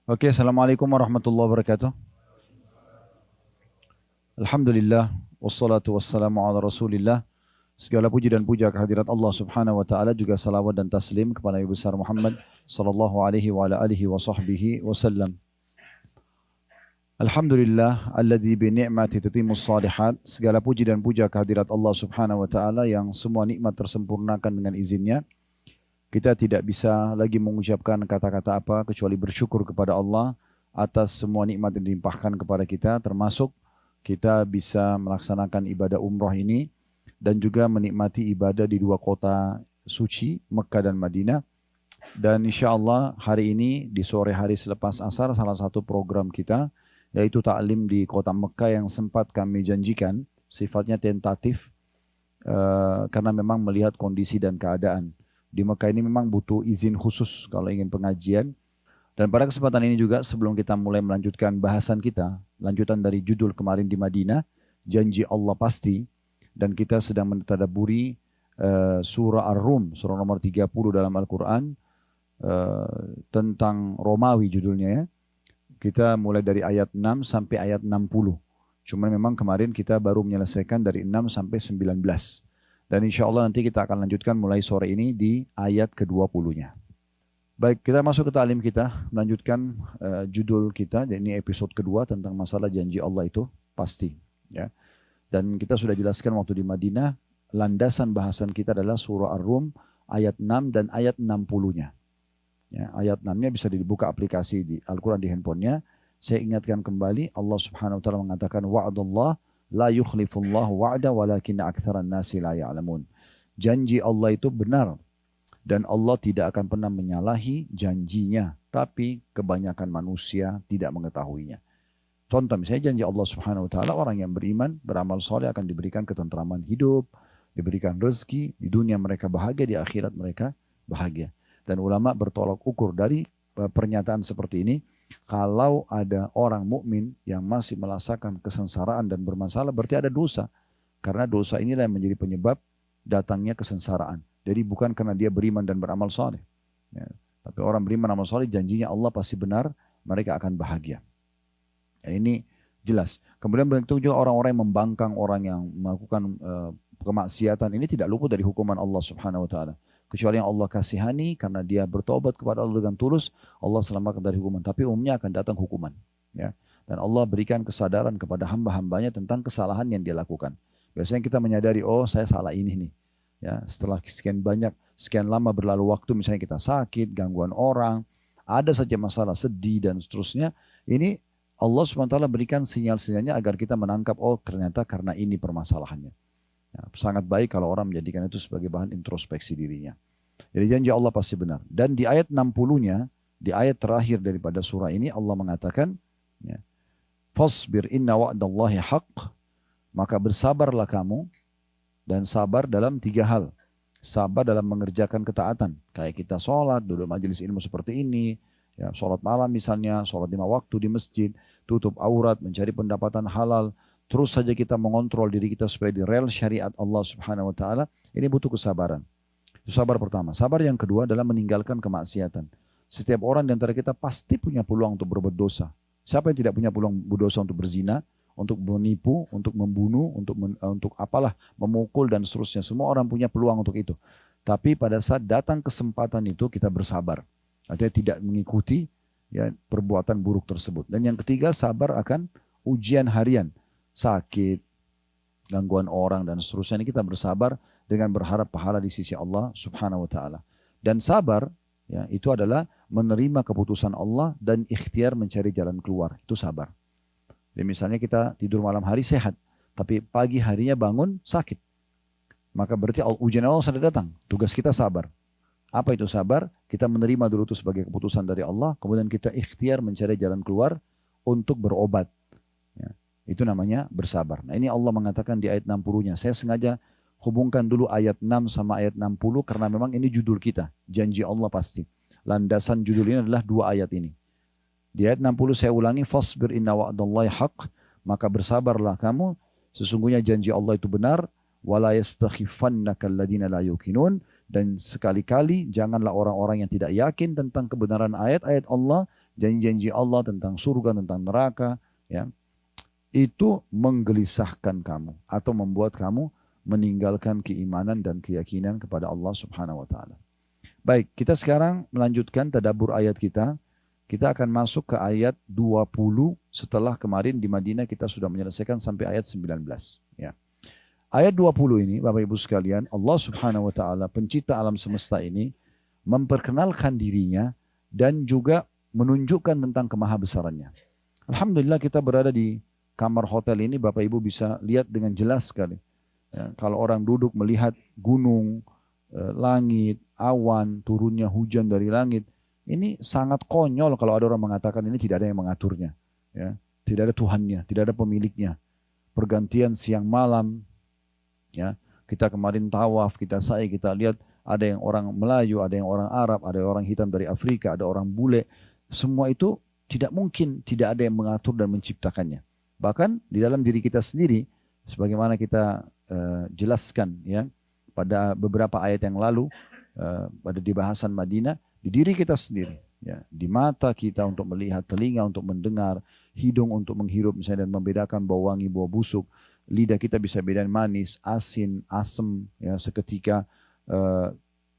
Oke, Assalamualaikum warahmatullahi wabarakatuh. Alhamdulillah, wassalatu wassalamu ala rasulillah. Segala puji dan puja kehadirat Allah subhanahu wa ta'ala, juga salawat dan taslim kepada Nabi besar Muhammad sallallahu alaihi wa ala alihi wa sahbihi wasallam. Alhamdulillah, alladzi bi ni'mati tutimmus salihat. Segala puji dan puja kehadirat Allah subhanahu wa ta'ala yang semua nikmat tersempurnakan dengan izinnya. Kita tidak bisa lagi mengucapkan kata-kata apa kecuali bersyukur kepada Allah atas semua nikmat yang dilimpahkan kepada kita, termasuk kita bisa melaksanakan ibadah umrah ini dan juga menikmati ibadah di dua kota suci, Mekah dan Madinah. Dan insya Allah hari ini di sore hari selepas asar salah satu program kita yaitu taklim di kota Mekah yang sempat kami janjikan, sifatnya tentatif karena memang melihat kondisi dan keadaan. Di Mekah ini memang butuh izin khusus kalau ingin pengajian. Dan pada kesempatan ini juga sebelum kita mulai melanjutkan bahasan kita, lanjutan dari judul kemarin di Madinah, janji Allah pasti. Dan kita sedang mentadabburi surah Ar-Rum, surah nomor 30 dalam Al-Quran, tentang Romawi judulnya ya. Kita mulai dari ayat 6 sampai ayat 60. Cuma memang kemarin kita baru menyelesaikan dari 6 sampai 19. Dan insya Allah nanti kita akan lanjutkan mulai sore ini di ayat ke-20-nya. Baik, kita masuk ke ta'lim kita, melanjutkan judul kita, dan ini episode kedua tentang masalah janji Allah itu pasti. Ya. Dan kita sudah jelaskan waktu di Madinah, landasan bahasan kita adalah surah Ar-Rum ayat 6 dan ayat 60-nya. Ya, ayat 6-nya bisa dibuka aplikasi di Al-Quran di handphonenya. Saya ingatkan kembali, Allah subhanahu wa ta'ala mengatakan, wa'adallah la yukhlifullahu wa'da walakinna aktsaran nasi la ya'lamun. Janji Allah itu benar dan Allah tidak akan pernah menyalahi janjinya, tapi kebanyakan manusia tidak mengetahuinya. Contoh misalnya janji Allah Subhanahu wa taala, orang yang beriman, beramal soleh akan diberikan ketentraman hidup, diberikan rezeki, di dunia mereka bahagia, di akhirat mereka bahagia. Dan ulama bertolak ukur dari pernyataan seperti ini. Kalau ada orang mukmin yang masih merasakan kesengsaraan dan bermasalah, berarti ada dosa. Karena dosa inilah yang menjadi penyebab datangnya kesengsaraan. Jadi bukan karena dia beriman dan beramal saleh. Ya. Tapi orang beriman dan beramal saleh, janjinya Allah pasti benar, mereka akan bahagia. Ya, ini jelas. Kemudian begitu juga orang-orang yang membangkang, orang yang melakukan kemaksiatan, ini tidak luput dari hukuman Allah Subhanahu wa taala. Kecuali yang Allah kasihani karena dia bertobat kepada Allah dengan tulus, Allah selamatkan dari hukuman. Tapi umumnya akan datang hukuman. Ya. Dan Allah berikan kesadaran kepada hamba-hambanya tentang kesalahan yang dia lakukan. Biasanya kita menyadari, oh saya salah ini nih. Ya, setelah sekian lama berlalu waktu, misalnya kita sakit, gangguan orang, ada saja masalah sedih dan seterusnya. Ini Allah SWT berikan sinyal-sinyalnya agar kita menangkap, oh ternyata karena ini permasalahannya. Ya, sangat baik kalau orang menjadikan itu sebagai bahan introspeksi dirinya. Jadi janji Allah pasti benar. Dan di ayat 60-nya, di ayat terakhir daripada surah ini Allah mengatakan, ya, fasbir inna wa'dallahi haqq, maka bersabarlah kamu, dan sabar dalam 3 hal. Sabar dalam mengerjakan ketaatan. Kayak kita sholat, duduk majelis ilmu seperti ini, ya, sholat malam misalnya, sholat 5 waktu di masjid, tutup aurat, mencari pendapatan halal, terus saja kita mengontrol diri kita supaya di rel syariat Allah Subhanahu wa taala. Ini butuh kesabaran. Itu sabar pertama. Sabar yang kedua adalah meninggalkan kemaksiatan. Setiap orang di antara kita pasti punya peluang untuk berbuat dosa. Siapa yang tidak punya peluang berdosa, untuk berzina, untuk menipu, untuk membunuh, untuk apalah, memukul dan seterusnya. Semua orang punya peluang untuk itu. Tapi pada saat datang kesempatan itu kita bersabar. Artinya tidak mengikuti ya perbuatan buruk tersebut. Dan yang ketiga, sabar akan ujian harian. Sakit, gangguan orang dan seterusnya, ini kita bersabar dengan berharap pahala di sisi Allah Subhanahu wa taala. Dan sabar ya itu adalah menerima keputusan Allah dan ikhtiar mencari jalan keluar. Itu sabar. Jadi misalnya kita tidur malam hari sehat, tapi pagi harinya bangun sakit. Maka berarti ujian Allah sudah datang. Tugas kita sabar. Apa itu sabar? Kita menerima dulu itu sebagai keputusan dari Allah, kemudian kita ikhtiar mencari jalan keluar untuk berobat. Ya. Itu namanya bersabar. Nah ini Allah mengatakan di ayat 60-nya. Saya sengaja hubungkan dulu ayat 6 sama ayat 60 karena memang ini judul kita. Janji Allah pasti. Landasan judul ini adalah 2 ayat ini. Di ayat 60 saya ulangi. Fasbir inna wa'dallahi haqq. Maka bersabarlah kamu. Sesungguhnya janji Allah itu benar. Wala yastakhifannaka alladhina la yuqinun. Dan sekali-kali janganlah orang-orang yang tidak yakin tentang kebenaran ayat-ayat Allah janji-janji Allah tentang surga, tentang neraka, ya, itu menggelisahkan kamu atau membuat kamu meninggalkan keimanan dan keyakinan kepada Allah Subhanahu wa taala. Baik, kita sekarang melanjutkan tadabbur ayat kita. Kita akan masuk ke ayat 20 setelah kemarin di Madinah kita sudah menyelesaikan sampai ayat 19. Ya. Ayat 20 ini, Bapak Ibu sekalian, Allah Subhanahu wa taala, pencipta alam semesta ini, memperkenalkan dirinya dan juga menunjukkan tentang kemahabesarannya. Alhamdulillah kita berada di kamar hotel ini, Bapak Ibu bisa lihat dengan jelas sekali. Ya, kalau orang duduk melihat gunung, langit, awan, turunnya hujan dari langit, ini sangat konyol kalau ada orang mengatakan ini tidak ada yang mengaturnya. Ya, tidak ada Tuhannya, tidak ada pemiliknya. Pergantian siang malam, ya, kita kemarin tawaf, kita sa'i, kita lihat ada yang orang Melayu, ada yang orang Arab, ada yang orang hitam dari Afrika, ada orang bule. Semua itu tidak mungkin tidak ada yang mengatur dan menciptakannya. Bahkan di dalam diri kita sendiri, sebagaimana kita jelaskan ya pada beberapa ayat yang lalu, pada di bahasan Madinah, di diri kita sendiri, ya, di mata kita untuk melihat, telinga untuk mendengar, hidung untuk menghirup misalnya dan membedakan bau wangi, bau busuk, lidah kita bisa bedain manis, asin, asam, ya, seketika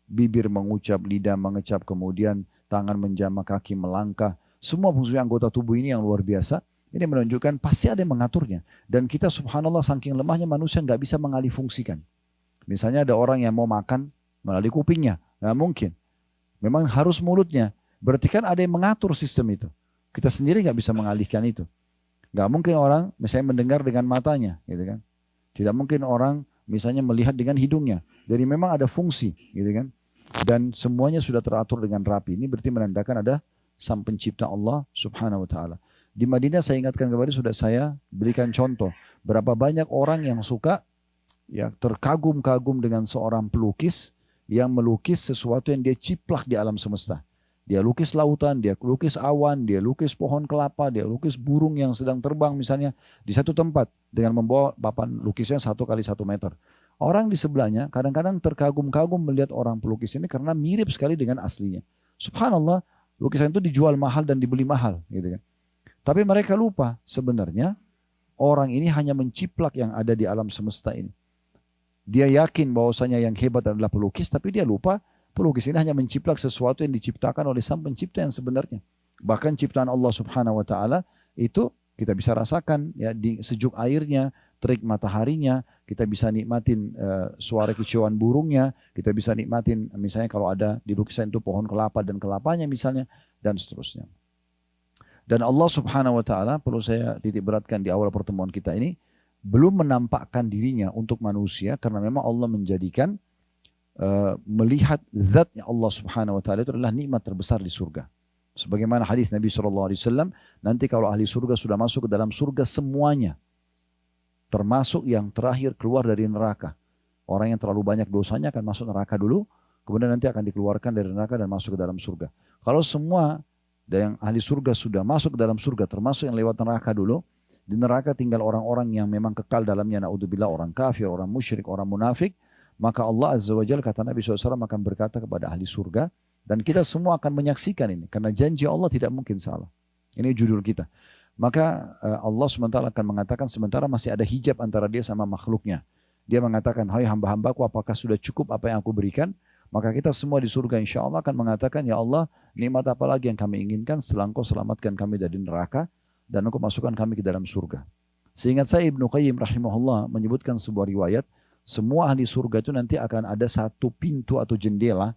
bibir mengucap, lidah mengecap, kemudian tangan menjamah, kaki melangkah, semua fungsi anggota tubuh ini yang luar biasa. Ini menunjukkan pasti ada yang mengaturnya. Dan kita subhanallah saking lemahnya manusia nggak bisa mengalih fungsikan. Misalnya ada orang yang mau makan melalui kupingnya, nggak mungkin. Memang harus mulutnya. Berarti kan ada yang mengatur sistem itu. Kita sendiri nggak bisa mengalihkan itu. Nggak mungkin orang misalnya mendengar dengan matanya, gitu kan? Tidak mungkin orang misalnya melihat dengan hidungnya. Jadi memang ada fungsi, gitu kan? Dan semuanya sudah teratur dengan rapi. Ini berarti menandakan ada Sang Pencipta Allah Subhanahu Wa Taala. Di Madinah saya ingatkan kembali sudah saya berikan contoh berapa banyak orang yang suka ya terkagum-kagum dengan seorang pelukis yang melukis sesuatu yang dia ciplak di alam semesta. Dia lukis lautan, dia lukis awan, dia lukis pohon kelapa, dia lukis burung yang sedang terbang misalnya di satu tempat dengan membawa papan lukisnya 1 kali 1 meter. Orang di sebelahnya kadang-kadang terkagum-kagum melihat orang pelukis ini karena mirip sekali dengan aslinya. Subhanallah, lukisan itu dijual mahal dan dibeli mahal, gitu kan. Tapi mereka lupa sebenarnya orang ini hanya menciplak yang ada di alam semesta ini. Dia yakin bahwasanya yang hebat adalah pelukis, tapi dia lupa pelukis ini hanya menciplak sesuatu yang diciptakan oleh Sang Pencipta yang sebenarnya. Bahkan ciptaan Allah Subhanahu Wa Taala itu kita bisa rasakan ya di sejuk airnya, terik mataharinya, kita bisa nikmatin suara kicauan burungnya, kita bisa nikmatin misalnya kalau ada di lukisan itu pohon kelapa dan kelapanya misalnya dan seterusnya. Dan Allah Subhanahu Wa Taala perlu saya titik beratkan di awal pertemuan kita ini, belum menampakkan dirinya untuk manusia karena memang Allah menjadikan melihat zatnya Allah Subhanahu Wa Taala itu adalah nikmat terbesar di surga. Sebagaimana hadis Nabi SAW, nanti kalau ahli surga sudah masuk ke dalam surga semuanya, termasuk yang terakhir keluar dari neraka. Orang yang terlalu banyak dosanya akan masuk neraka dulu, kemudian nanti akan dikeluarkan dari neraka dan masuk ke dalam surga. Kalau semua dan yang ahli surga sudah masuk ke dalam surga, termasuk yang lewat neraka dulu, di neraka tinggal orang-orang yang memang kekal dalamnya, na'udzubillah, orang kafir, orang musyrik, orang munafik, maka Allah Azza wa Jalla, kata Nabi SAW, akan berkata kepada ahli surga, dan kita semua akan menyaksikan ini, karena janji Allah tidak mungkin salah. Ini judul kita. Maka Allah SWT akan mengatakan sementara masih ada hijab antara dia sama makhluknya. Dia mengatakan, hai hamba-hambaku, apakah sudah cukup apa yang aku berikan? Maka kita semua di surga insya Allah akan mengatakan, ya Allah, nikmat apa lagi yang kami inginkan setelah Engkau selamatkan kami dari neraka dan Engkau masukkan kami ke dalam surga. Seingat saya Ibnu Qayyim rahimahullah menyebutkan sebuah riwayat, semua ahli surga itu nanti akan ada satu pintu atau jendela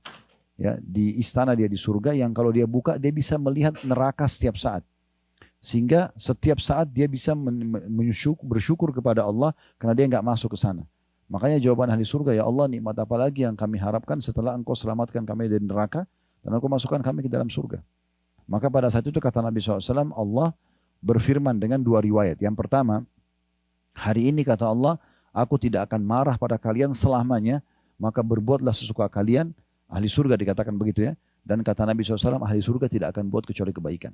ya di istana dia di surga yang kalau dia buka dia bisa melihat neraka setiap saat. Sehingga setiap saat dia bisa bersyukur kepada Allah karena dia nggak masuk ke sana. Makanya jawaban ahli surga, ya Allah, nikmat apa lagi yang kami harapkan setelah Engkau selamatkan kami dari neraka dan Engkau masukkan kami ke dalam surga. Maka pada saat itu kata Nabi SAW, Allah berfirman dengan dua riwayat. Yang pertama, hari ini kata Allah, aku tidak akan marah pada kalian selamanya, maka berbuatlah sesuka kalian. Ahli surga dikatakan begitu ya. Dan kata Nabi SAW, ahli surga tidak akan buat kecuali kebaikan.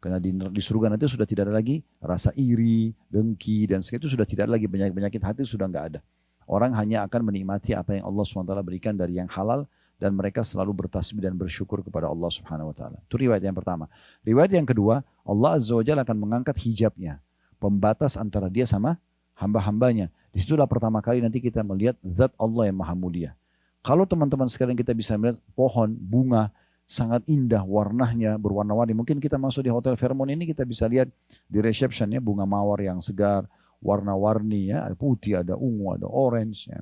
Karena di surga nanti sudah tidak ada lagi rasa iri, dengki, dan itu sudah tidak ada lagi penyakit hati, sudah nggak ada. Orang hanya akan menikmati apa yang Allah SWT berikan dari yang halal dan mereka selalu bertasbih dan bersyukur kepada Allah Subhanahu wa taala. Itu riwayat yang pertama. Riwayat yang kedua, Allah Azza wa Jalla akan mengangkat hijabnya, pembatas antara dia sama hamba-hambanya. Disitulah pertama kali nanti kita melihat zat Allah yang maha mulia. Kalau teman-teman sekalian kita bisa melihat pohon, bunga, sangat indah warnanya, berwarna-warni. Mungkin kita masuk di Hotel Fairmont ini kita bisa lihat di receptionnya bunga mawar yang segar, warna-warni ya, ada putih, ada ungu, ada orange ya.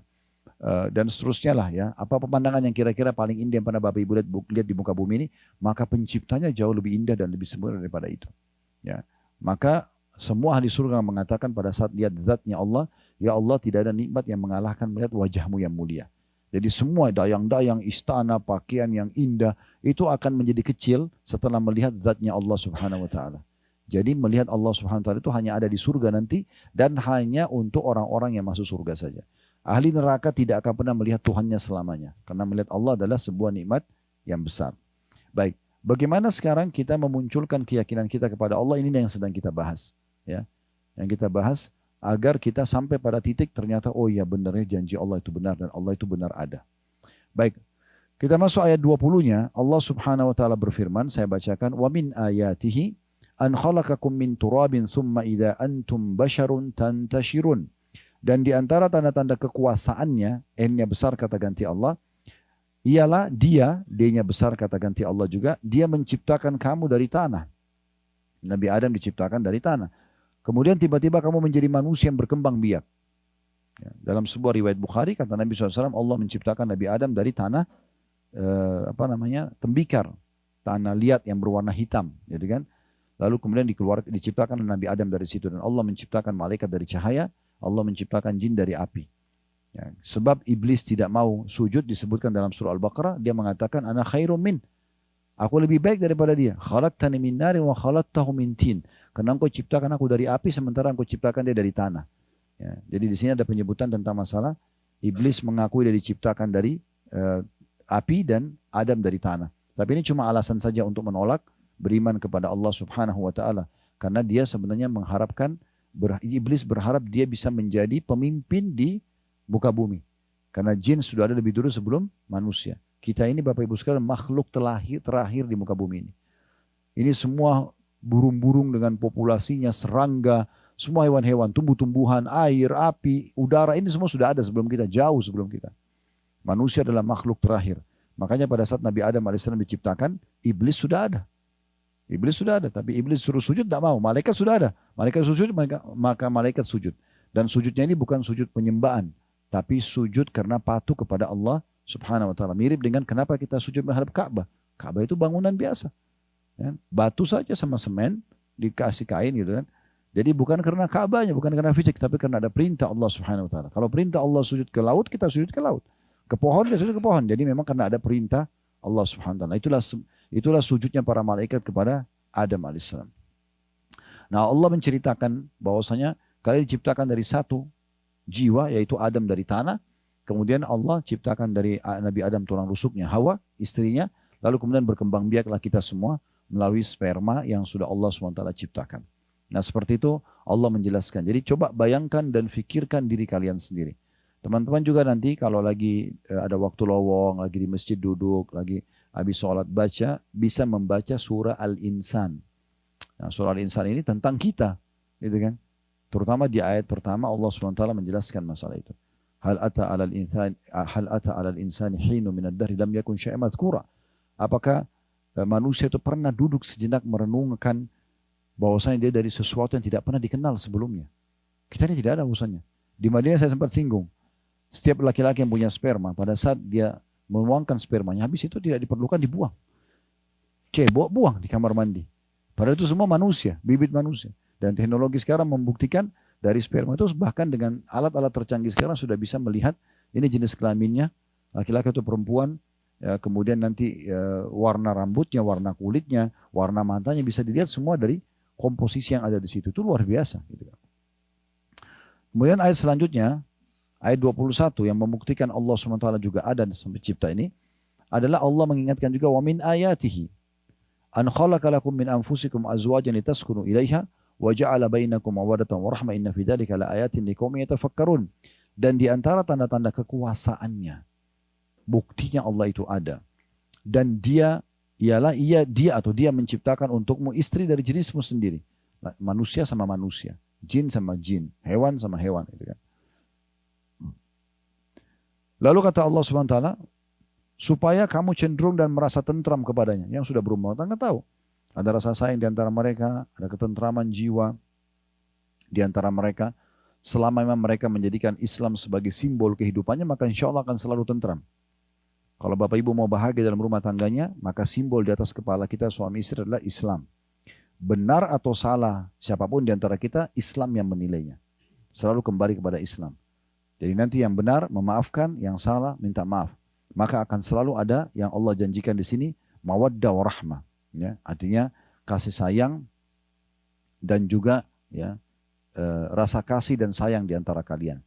Dan seterusnya lah ya. Apa pemandangan yang kira-kira paling indah yang pernah Bapak Ibu lihat di muka bumi ini, maka penciptanya jauh lebih indah dan lebih sempurna daripada itu. Ya. Maka semua ahli surga mengatakan pada saat lihat zatnya Allah, ya Allah tidak ada nikmat yang mengalahkan melihat wajahmu yang mulia. Jadi semua dayang-dayang, istana, pakaian yang indah itu akan menjadi kecil setelah melihat zatnya Allah Subhanahu wa taala. Jadi melihat Allah Subhanahu wa taala itu hanya ada di surga nanti dan hanya untuk orang-orang yang masuk surga saja. Ahli neraka tidak akan pernah melihat Tuhannya selamanya karena melihat Allah adalah sebuah nikmat yang besar. Baik, bagaimana sekarang kita memunculkan keyakinan kita kepada Allah, ini yang sedang kita bahas. Ya, yang kita bahas agar kita sampai pada titik ternyata oh iya benarnya janji Allah itu benar dan Allah itu benar ada. Baik, kita masuk ayat 20-nya. Allah Subhanahu wa taala berfirman, saya bacakan, wa min ayatihi an khalaqakum min turabin thumma idza antum basharun tantashirun. Dan di antara tanda-tanda kekuasaannya, n-nya besar kata ganti Allah, ialah dia, d-nya besar kata ganti Allah juga, dia menciptakan kamu dari tanah. Nabi Adam diciptakan dari tanah. Kemudian tiba-tiba kamu menjadi manusia yang berkembang biak. Ya, dalam sebuah riwayat Bukhari kata Nabi SAW, Allah menciptakan Nabi Adam dari tanah tembikar, tanah liat yang berwarna hitam, gitu kan? Lalu kemudian diciptakan Nabi Adam dari situ dan Allah menciptakan malaikat dari cahaya, Allah menciptakan jin dari api. Ya, sebab iblis tidak mau sujud disebutkan dalam surah Al-Baqarah, dia mengatakan ana khairum min. Aku lebih baik daripada dia. Khalaqtani min narin wa khalaqtahu min tin. Karena engkau ciptakan aku dari api sementara engkau ciptakan dia dari tanah. Ya, jadi di sini ada penyebutan tentang masalah iblis mengakui dia diciptakan dari api dan Adam dari tanah. Tapi ini cuma alasan saja untuk menolak beriman kepada Allah Subhanahu wa taala. Karena dia sebenarnya mengharapkan, iblis berharap dia bisa menjadi pemimpin di muka bumi. Karena jin sudah ada lebih dulu sebelum manusia. Kita ini Bapak Ibu sekalian makhluk terakhir di muka bumi ini. Ini semua burung-burung dengan populasinya, serangga, semua hewan-hewan, tumbuh-tumbuhan, air, api, udara, ini semua sudah ada sebelum kita, jauh sebelum kita. Manusia adalah makhluk terakhir. Makanya pada saat Nabi Adam AS diciptakan, iblis sudah ada. Iblis sudah ada, tapi iblis suruh sujud tidak mau. Malaikat sudah ada. Malaikat sujud, maka malaikat sujud. Dan sujudnya ini bukan sujud penyembahan, tapi sujud karena patuh kepada Allah Subhanahu wa taala. Mirip dengan kenapa kita sujud menghadap Ka'bah. Ka'bah itu bangunan biasa. Ya, batu saja sama semen dikasih kain gitu kan. Jadi bukan karena Ka'bahnya, bukan karena fisik, tapi karena ada perintah Allah Subhanahu wa taala. Kalau perintah Allah sujud ke laut, kita sujud ke laut. Ke pohon, kita sujud ke pohon. Jadi memang karena ada perintah Allah Subhanahu wa taala. Itulah sujudnya para malaikat kepada Adam alaihissalam. Nah, Allah menceritakan bahwasanya kalian diciptakan dari satu jiwa, yaitu Adam dari tanah. Kemudian Allah ciptakan dari Nabi Adam tulang rusuknya Hawa, istrinya. Lalu kemudian berkembang biaklah kita semua melalui sperma yang sudah Allah SWT ciptakan. Nah seperti itu Allah menjelaskan. Jadi coba bayangkan dan fikirkan diri kalian sendiri. Teman-teman juga nanti kalau lagi ada waktu lowong, lagi di masjid duduk, lagi habis sholat baca, bisa membaca surah Al-Insan. Nah, surah Al-Insan ini tentang kita. Gitu kan? Terutama di ayat pertama Allah SWT menjelaskan masalah itu. Hal ata 'alal insani hinu minad dahri lam yakun syai'an madhkura. Apakah manusia itu pernah duduk sejenak merenungkan bahwasanya dia dari sesuatu yang tidak pernah dikenal sebelumnya? Kita ini tidak ada urusannya. Di Madinah saya sempat singgung. Setiap laki-laki yang punya sperma, pada saat dia membuangkan spermanya, habis itu tidak diperlukan dibuang. Buang di kamar mandi. Padahal itu semua manusia, bibit manusia. Dan teknologi sekarang membuktikan dari sperma itu bahkan dengan alat-alat tercanggih sekarang sudah bisa melihat ini jenis kelaminnya, laki-laki atau perempuan, ya, kemudian nanti warna rambutnya, warna kulitnya, warna matanya bisa dilihat semua dari komposisi yang ada di situ. Itu luar biasa. Gitu. Kemudian ayat selanjutnya, ayat 21 yang membuktikan Allah SWT juga ada sampai cipta ini, adalah Allah mengingatkan juga wa min ayatihi an khalaqa lakum min anfusikum azwajan litaskunu ilaiha wa ja'ala bainakum mawaddatan wa rahmah inna fi dzalika laayatin liqaumin yatafakkarun. Dan di antara tanda-tanda kekuasaannya, buktinya Allah itu ada. Dan dia ialah dia menciptakan untukmu istri dari jenismu sendiri. Manusia sama manusia, jin sama jin, hewan sama hewan. Gitu kan. Lalu kata Allah Subhanahu Wa Taala, supaya kamu cenderung dan merasa tentram kepadanya. Yang sudah berumah tangga tahu. Ada rasa sayang di antara mereka, ada ketentraman jiwa di antara mereka. Selama memang mereka menjadikan Islam sebagai simbol kehidupannya, maka insya Allah akan selalu tentram. Kalau Bapak Ibu mau bahagia dalam rumah tangganya, maka simbol di atas kepala kita suami istri adalah Islam. Benar atau salah, siapapun di antara kita, Islam yang menilainya. Selalu kembali kepada Islam. Jadi nanti yang benar memaafkan, yang salah minta maaf. Maka akan selalu ada yang Allah janjikan di sini, mawaddah warahmah. Ya, artinya kasih sayang dan juga ya, rasa kasih dan sayang di antara kalian.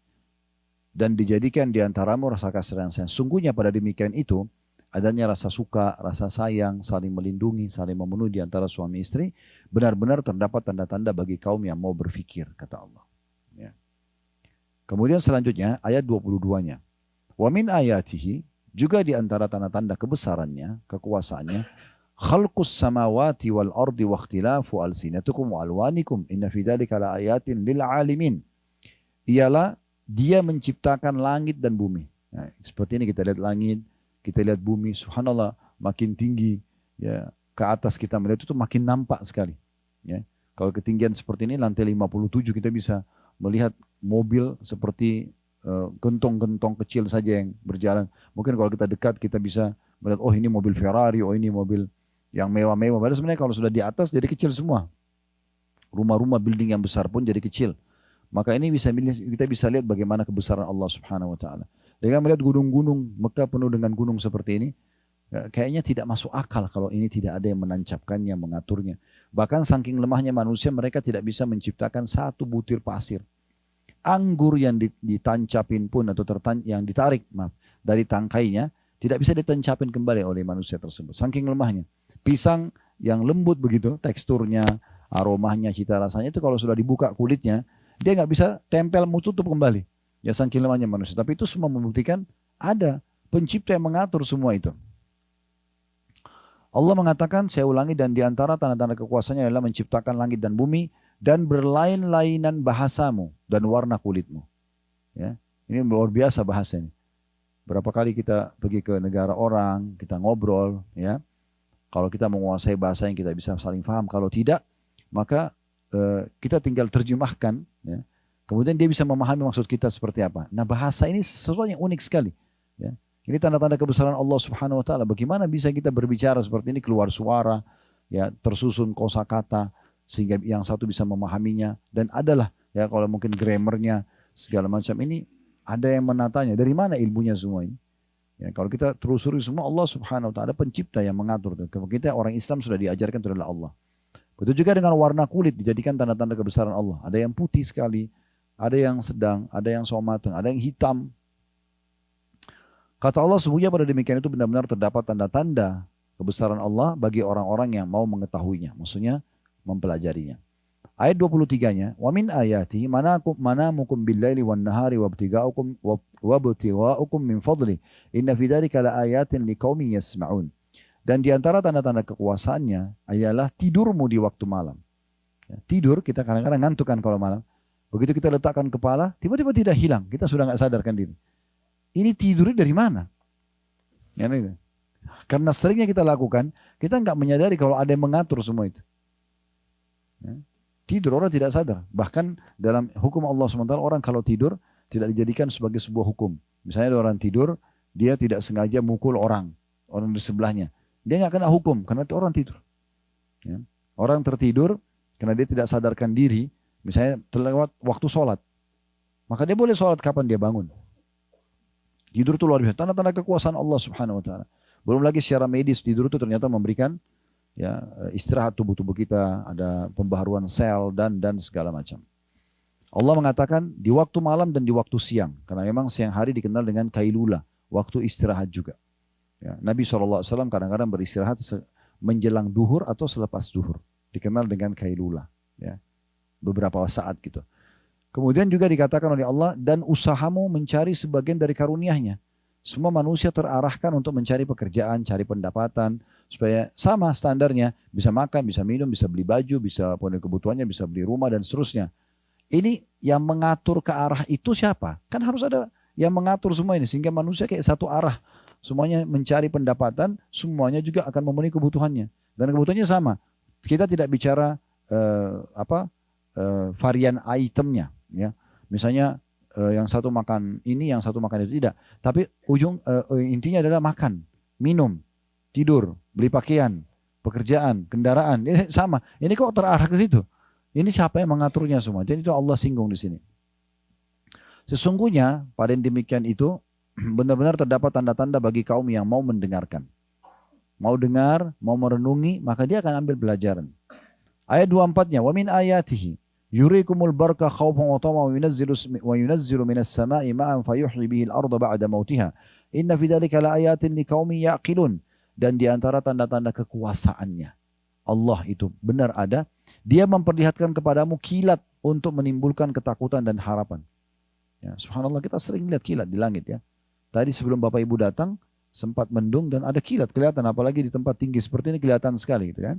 Dan dijadikan di antaramu rasa kasih dan sayang. Sungguhnya pada demikian itu, adanya rasa suka, rasa sayang, saling melindungi, saling memenuhi di antara suami istri, benar-benar terdapat tanda-tanda bagi kaum yang mau berfikir, kata Allah. Ya. Kemudian selanjutnya, ayat 22-nya. Wa min ayatihi, juga di antara tanda-tanda kebesarannya, kekuasaannya, khalqus samawati wal ardi wa ikhtilafu alsinatukum wa alwanikum inna fi dzalika la ayatin lil alimin. Ialah dia menciptakan langit dan bumi. Nah, seperti ini kita lihat langit, kita lihat bumi, subhanallah makin tinggi ya, ke atas kita melihat itu makin nampak sekali. Ya. Kalau ketinggian seperti ini lantai 57 kita bisa melihat mobil seperti gentong-gentong kecil saja yang berjalan. Mungkin kalau kita dekat kita bisa melihat oh ini mobil Ferrari, oh ini mobil yang mewah-mewah. Padahal sebenarnya kalau sudah di atas jadi kecil semua. Rumah-rumah building yang besar pun jadi kecil. Maka ini kita bisa lihat bagaimana kebesaran Allah Subhanahu Wa Taala. Dengan melihat gunung-gunung, Mekah penuh dengan gunung seperti ini, kayaknya tidak masuk akal kalau ini tidak ada yang menancapkannya, mengaturnya. Bahkan saking lemahnya manusia, mereka tidak bisa menciptakan satu butir pasir. Anggur yang ditancapin pun atau yang ditarik dari tangkainya tidak bisa ditancapin kembali oleh manusia tersebut. Saking lemahnya. Pisang yang lembut begitu, teksturnya, aromanya, cita rasanya itu kalau sudah dibuka kulitnya, dia nggak bisa tempel tutup kembali. Ya saking lemahnya manusia. Tapi itu semua membuktikan ada pencipta yang mengatur semua itu. Allah mengatakan, saya ulangi, dan diantara tanda-tanda kekuasaannya adalah menciptakan langit dan bumi dan berlain-lainan bahasamu dan warna kulitmu. Ya, ini luar biasa bahasa ini. Berapa kali kita pergi ke negara orang, kita ngobrol, ya. Kalau kita menguasai bahasa yang kita bisa saling paham. Kalau tidak, maka kita tinggal terjemahkan, ya. Kemudian dia bisa memahami maksud kita seperti apa. Nah, bahasa ini sesuatu yang unik sekali. Ya. Ini tanda-tanda kebesaran Allah Subhanahu Wa Taala. Bagaimana bisa kita berbicara seperti ini, keluar suara, ya, tersusun kosakata sehingga yang satu bisa memahaminya. Dan adalah, ya, kalau mungkin grammarnya segala macam ini ada yang menatanya. Dari mana ilmunya semua ini? Ya, kalau kita telusuri semua, Allah Subhanahu Wa Taala pencipta yang mengatur. Kalau kita orang Islam sudah diajarkan itu adalah Allah. Begitu juga dengan warna kulit dijadikan tanda-tanda kebesaran Allah. Ada yang putih sekali, ada yang sedang, ada yang somateng, ada yang hitam. Kata Allah, sesungguhnya pada demikian itu benar-benar terdapat tanda-tanda kebesaran Allah bagi orang-orang yang mau mengetahuinya. Maksudnya mempelajarinya. Ayat 23-nya, wa min ayatihi manamukum bil-laili wan-nahari wabtiga'ukum min fadli inna fi dzalika laayatin liqaumin yasma'un. Dan di antara tanda-tanda kekuasaannya ialah tidurmu di waktu malam. Ya, tidur, kita kadang-kadang ngantuk kan kalau malam. Begitu kita letakkan kepala, tiba-tiba tidak hilang. Kita sudah nggak sadarkan diri. Ini tidurnya dari mana? Ya, karena seringnya kita lakukan, kita nggak menyadari kalau ada yang mengatur semua itu. Ya, tidur orang tidak sadar. Bahkan dalam hukum Allah SWT, orang kalau tidur tidak dijadikan sebagai sebuah hukum. Misalnya ada orang tidur, dia tidak sengaja mukul orang di sebelahnya. Dia nggak kena hukum karena itu orang tidur. Ya. Orang tertidur karena dia tidak sadarkan diri, misalnya terlewat waktu sholat, maka dia boleh sholat kapan dia bangun. Tidur itu luar biasa, tanda-tanda kekuasaan Allah Subhanahu Wa Taala. Belum lagi secara medis tidur itu ternyata memberikan, ya, istirahat tubuh-tubuh kita, ada pembaharuan sel dan segala macam. Allah mengatakan di waktu malam dan di waktu siang, karena memang siang hari dikenal dengan kailula, waktu istirahat juga. Ya, Nabi SAW kadang-kadang beristirahat menjelang duhur atau selepas duhur. Dikenal dengan kailula. Ya, beberapa saat gitu. Kemudian juga dikatakan oleh Allah, dan usahamu mencari sebagian dari karunia-Nya. Semua manusia terarahkan untuk mencari pekerjaan, cari pendapatan, supaya sama standarnya, bisa makan, bisa minum, bisa beli baju, bisa penuhi kebutuhannya, bisa beli rumah dan seterusnya. Ini yang mengatur ke arah itu siapa? Kan harus ada yang mengatur semua ini sehingga manusia kayak satu arah. Semuanya mencari pendapatan, semuanya juga akan memenuhi kebutuhannya. Dan kebutuhannya sama. Kita tidak bicara varian itemnya, ya. Misalnya yang satu makan ini, yang satu makan itu tidak. Tapi intinya adalah makan, minum, tidur, beli pakaian, pekerjaan, kendaraan, ini sama. Ini kok terarah ke situ? Ini siapa yang mengaturnya semua? Jadi itu Allah singgung di sini. Sesungguhnya pada yang demikian itu benar-benar terdapat tanda-tanda bagi kaum yang mau mendengarkan. Mau dengar, mau merenungi, maka dia akan ambil pelajaran. Ayat 24-nya, wa min ayatihi yurikumul barqa khawfan wa tama'an wa yunazzilu minas sama'i ma'an fayuhyi bihi al-ardha ba'da mautiha. Inna fi dzalika laayatin liqaumin yaqilun. Dan di antara tanda-tanda kekuasaannya, Allah itu benar ada. Dia memperlihatkan kepadamu kilat untuk menimbulkan ketakutan dan harapan. Ya, subhanallah, kita sering lihat kilat di langit ya. Tadi sebelum Bapak Ibu datang sempat mendung dan ada kilat kelihatan, apalagi di tempat tinggi seperti ini kelihatan sekali gitu kan.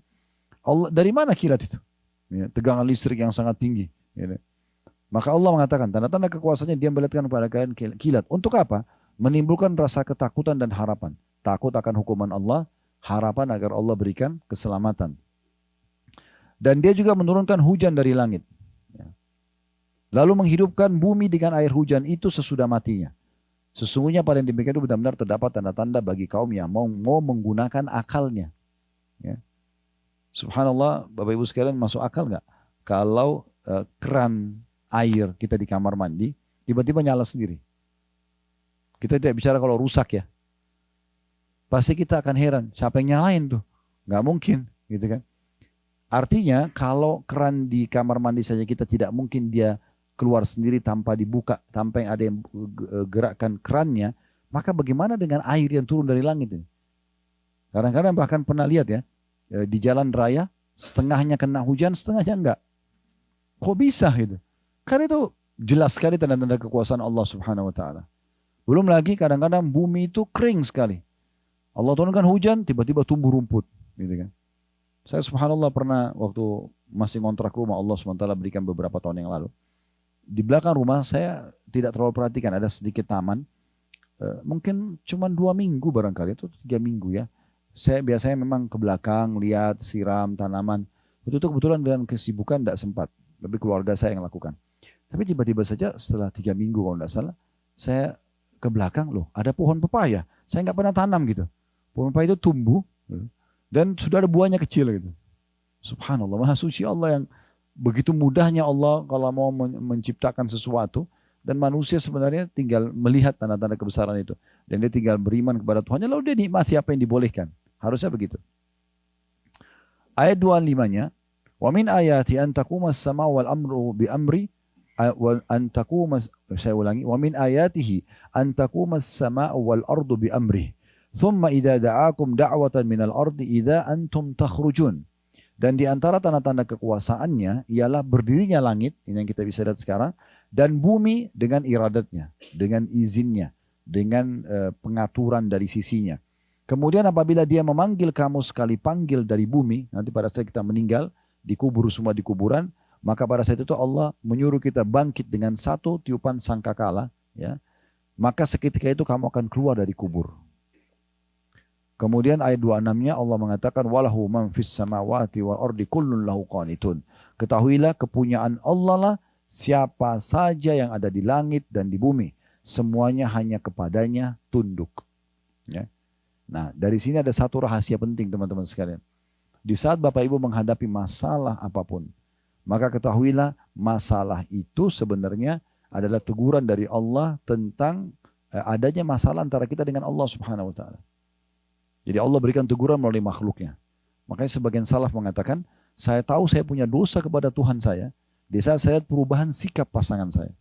Allah, dari mana kilat itu? Ya, tegangan listrik yang sangat tinggi. Ya. Maka Allah mengatakan tanda-tanda kekuasaannya dia memperlihatkan kepada kalian kilat. Untuk apa? Menimbulkan rasa ketakutan dan harapan. Takut akan hukuman Allah, harapan agar Allah berikan keselamatan. Dan dia juga menurunkan hujan dari langit. Lalu menghidupkan bumi dengan air hujan itu sesudah matinya. Sesungguhnya pada yang demikian itu benar-benar terdapat tanda-tanda bagi kaum yang mau menggunakan akalnya. Ya. Subhanallah, Bapak Ibu sekalian, masuk akal nggak? Kalau keran air kita di kamar mandi, tiba-tiba nyala sendiri. Kita tidak bicara kalau rusak ya. Pasti kita akan heran, siapa yang nyalain tuh? Nggak mungkin, gitu kan? Artinya kalau keran di kamar mandi saja kita tidak mungkin dia keluar sendiri tanpa dibuka, tanpa yang ada yang gerakkan kerannya, maka bagaimana dengan air yang turun dari langit ini? Kadang-kadang bahkan pernah lihat ya, di jalan raya, setengahnya kena hujan, setengahnya enggak. Kok bisa gitu? Karena itu jelas sekali tanda-tanda kekuasaan Allah Subhanahu wa Ta'ala. Belum lagi kadang-kadang bumi itu kering sekali. Allah turunkan hujan, tiba-tiba tumbuh rumput, gitu kan. Saya subhanallah pernah waktu masih ngontrak rumah, Allah SWT berikan beberapa tahun yang lalu. Di belakang rumah saya tidak terlalu perhatikan, ada sedikit taman. Mungkin cuma 2 minggu barangkali, itu 3 minggu ya. Saya biasanya memang ke belakang, lihat, siram, tanaman. Itu kebetulan dengan kesibukan tidak sempat. Lebih keluarga saya yang lakukan. Tapi tiba-tiba saja setelah 3 minggu kalau tidak salah, saya ke belakang, loh ada pohon pepaya. Saya nggak pernah tanam gitu. Pohon pepaya itu tumbuh dan sudah ada buahnya kecil gitu. Subhanallah, maha suci Allah yang begitu mudahnya Allah kalau mau menciptakan sesuatu, dan manusia sebenarnya tinggal melihat tanda-tanda kebesaran itu dan dia tinggal beriman kepada Tuhannya, lalu dia nikmati apa yang dibolehkan. Harusnya begitu. Ayat 25-nya, wa min ayati an taqumas sama wal amru bi amri an taqumas, saya ulangi, wa min ayatihi an taqumas sama wal ardu bi amri. Thumma idza da'akum da'watan minal ardi idza antum takhrujun. Dan di antara tanda-tanda kekuasaannya ialah berdirinya langit, ini yang kita bisa lihat sekarang, dan bumi dengan iradatnya, dengan izinnya, dengan pengaturan dari sisinya. Kemudian apabila dia memanggil kamu sekali panggil dari bumi, nanti pada saat kita meninggal, dikubur semua di kuburan, maka pada saat itu Allah menyuruh kita bangkit dengan satu tiupan sangkakala, ya. Maka seketika itu kamu akan keluar dari kubur. Kemudian ayat 26-nya Allah mengatakan walahu man fis samawati wal ardi kullun lahu qanitun. Ketahuilah kepunyaan Allah lah siapa saja yang ada di langit dan di bumi, semuanya hanya kepadanya tunduk. Ya. Nah, dari sini ada satu rahasia penting teman-teman sekalian. Di saat Bapak Ibu menghadapi masalah apapun, maka ketahuilah masalah itu sebenarnya adalah teguran dari Allah tentang adanya masalah antara kita dengan Allah Subhanahu wa Ta'ala. Jadi Allah berikan teguran melalui makhluknya. Makanya sebagian salaf mengatakan, saya tahu saya punya dosa kepada Tuhan saya, di saat saya lihat perubahan sikap pasangan saya.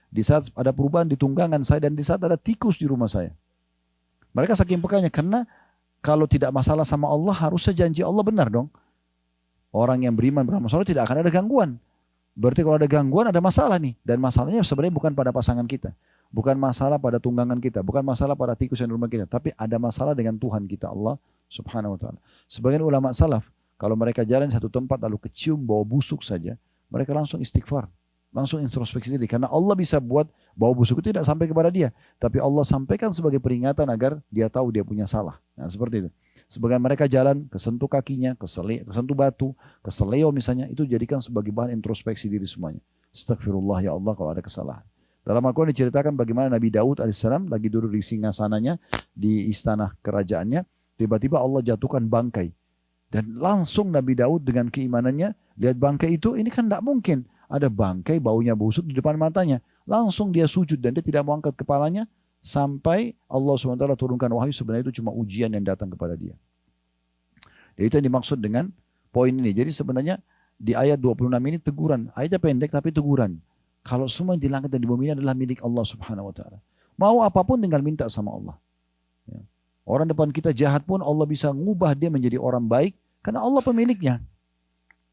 Di saat ada perubahan di tunggangan saya, dan di saat ada tikus di rumah saya. Mereka saking pekanya, karena kalau tidak masalah sama Allah, harusnya janji Allah benar dong. Orang yang beriman beramal soleh tidak akan ada gangguan. Berarti kalau ada gangguan, ada masalah nih. Dan masalahnya sebenarnya bukan pada pasangan kita. Bukan masalah pada tunggangan kita, bukan masalah pada tikus yang di rumah kita, tapi ada masalah dengan Tuhan kita Allah Subhanahu wa taala. Sebagian ulama salaf kalau mereka jalan di satu tempat lalu kecium bau busuk saja, mereka langsung istighfar, langsung introspeksi diri karena Allah bisa buat bau busuk itu tidak sampai kepada dia, tapi Allah sampaikan sebagai peringatan agar dia tahu dia punya salah. Nah, seperti itu. Sebagian mereka jalan kesentuh kakinya, kesentuh batu, keseleo misalnya, itu jadikan sebagai bahan introspeksi diri semuanya. Astagfirullah ya Allah kalau ada kesalahan. Dalam Al-Quran diceritakan bagaimana Nabi Daud alaihissalam lagi duduk di singgasananya di istana kerajaannya, tiba-tiba Allah jatuhkan bangkai. Dan langsung Nabi Daud dengan keimanannya lihat bangkai itu, ini kan tidak mungkin ada bangkai baunya busuk di depan matanya. Langsung dia sujud dan dia tidak mau angkat kepalanya sampai Allah SWT turunkan wahyu sebenarnya itu cuma ujian yang datang kepada dia. Jadi itu yang dimaksud dengan poin ini. Jadi sebenarnya di ayat 26 ini teguran. Ayatnya pendek tapi teguran. Kalau semua di langit dan di bumi ini adalah milik Allah Subhanahu wa taala. Mau apapun tinggal minta sama Allah. Ya. Orang depan kita jahat pun Allah bisa ngubah dia menjadi orang baik karena Allah pemiliknya.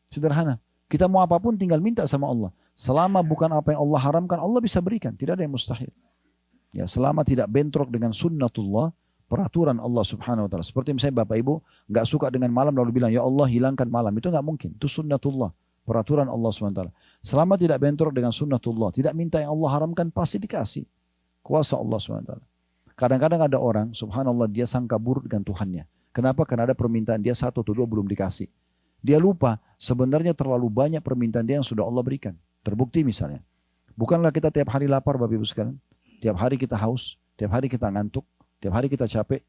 Sederhana. Kita mau apapun tinggal minta sama Allah. Selama bukan apa yang Allah haramkan, Allah bisa berikan. Tidak ada yang mustahil. Ya, selama tidak bentrok dengan sunnatullah, peraturan Allah Subhanahu wa taala. Seperti misalnya Bapak Ibu nggak suka dengan malam lalu bilang, "Ya Allah, hilangkan malam." Itu nggak mungkin. Itu sunnatullah. Peraturan Allah SWT. Selama tidak bentrok dengan sunnatullah, tidak minta yang Allah haramkan, pasti dikasih. Kuasa Allah SWT. Kadang-kadang ada orang, subhanallah, dia sangka buruk dengan Tuhannya. Kenapa? Karena ada permintaan dia satu atau dua belum dikasih. Dia lupa, sebenarnya terlalu banyak permintaan dia yang sudah Allah berikan. Terbukti misalnya. Bukanlah kita tiap hari lapar Bapak Ibu sekalian. Tiap hari kita haus, tiap hari kita ngantuk, tiap hari kita capek.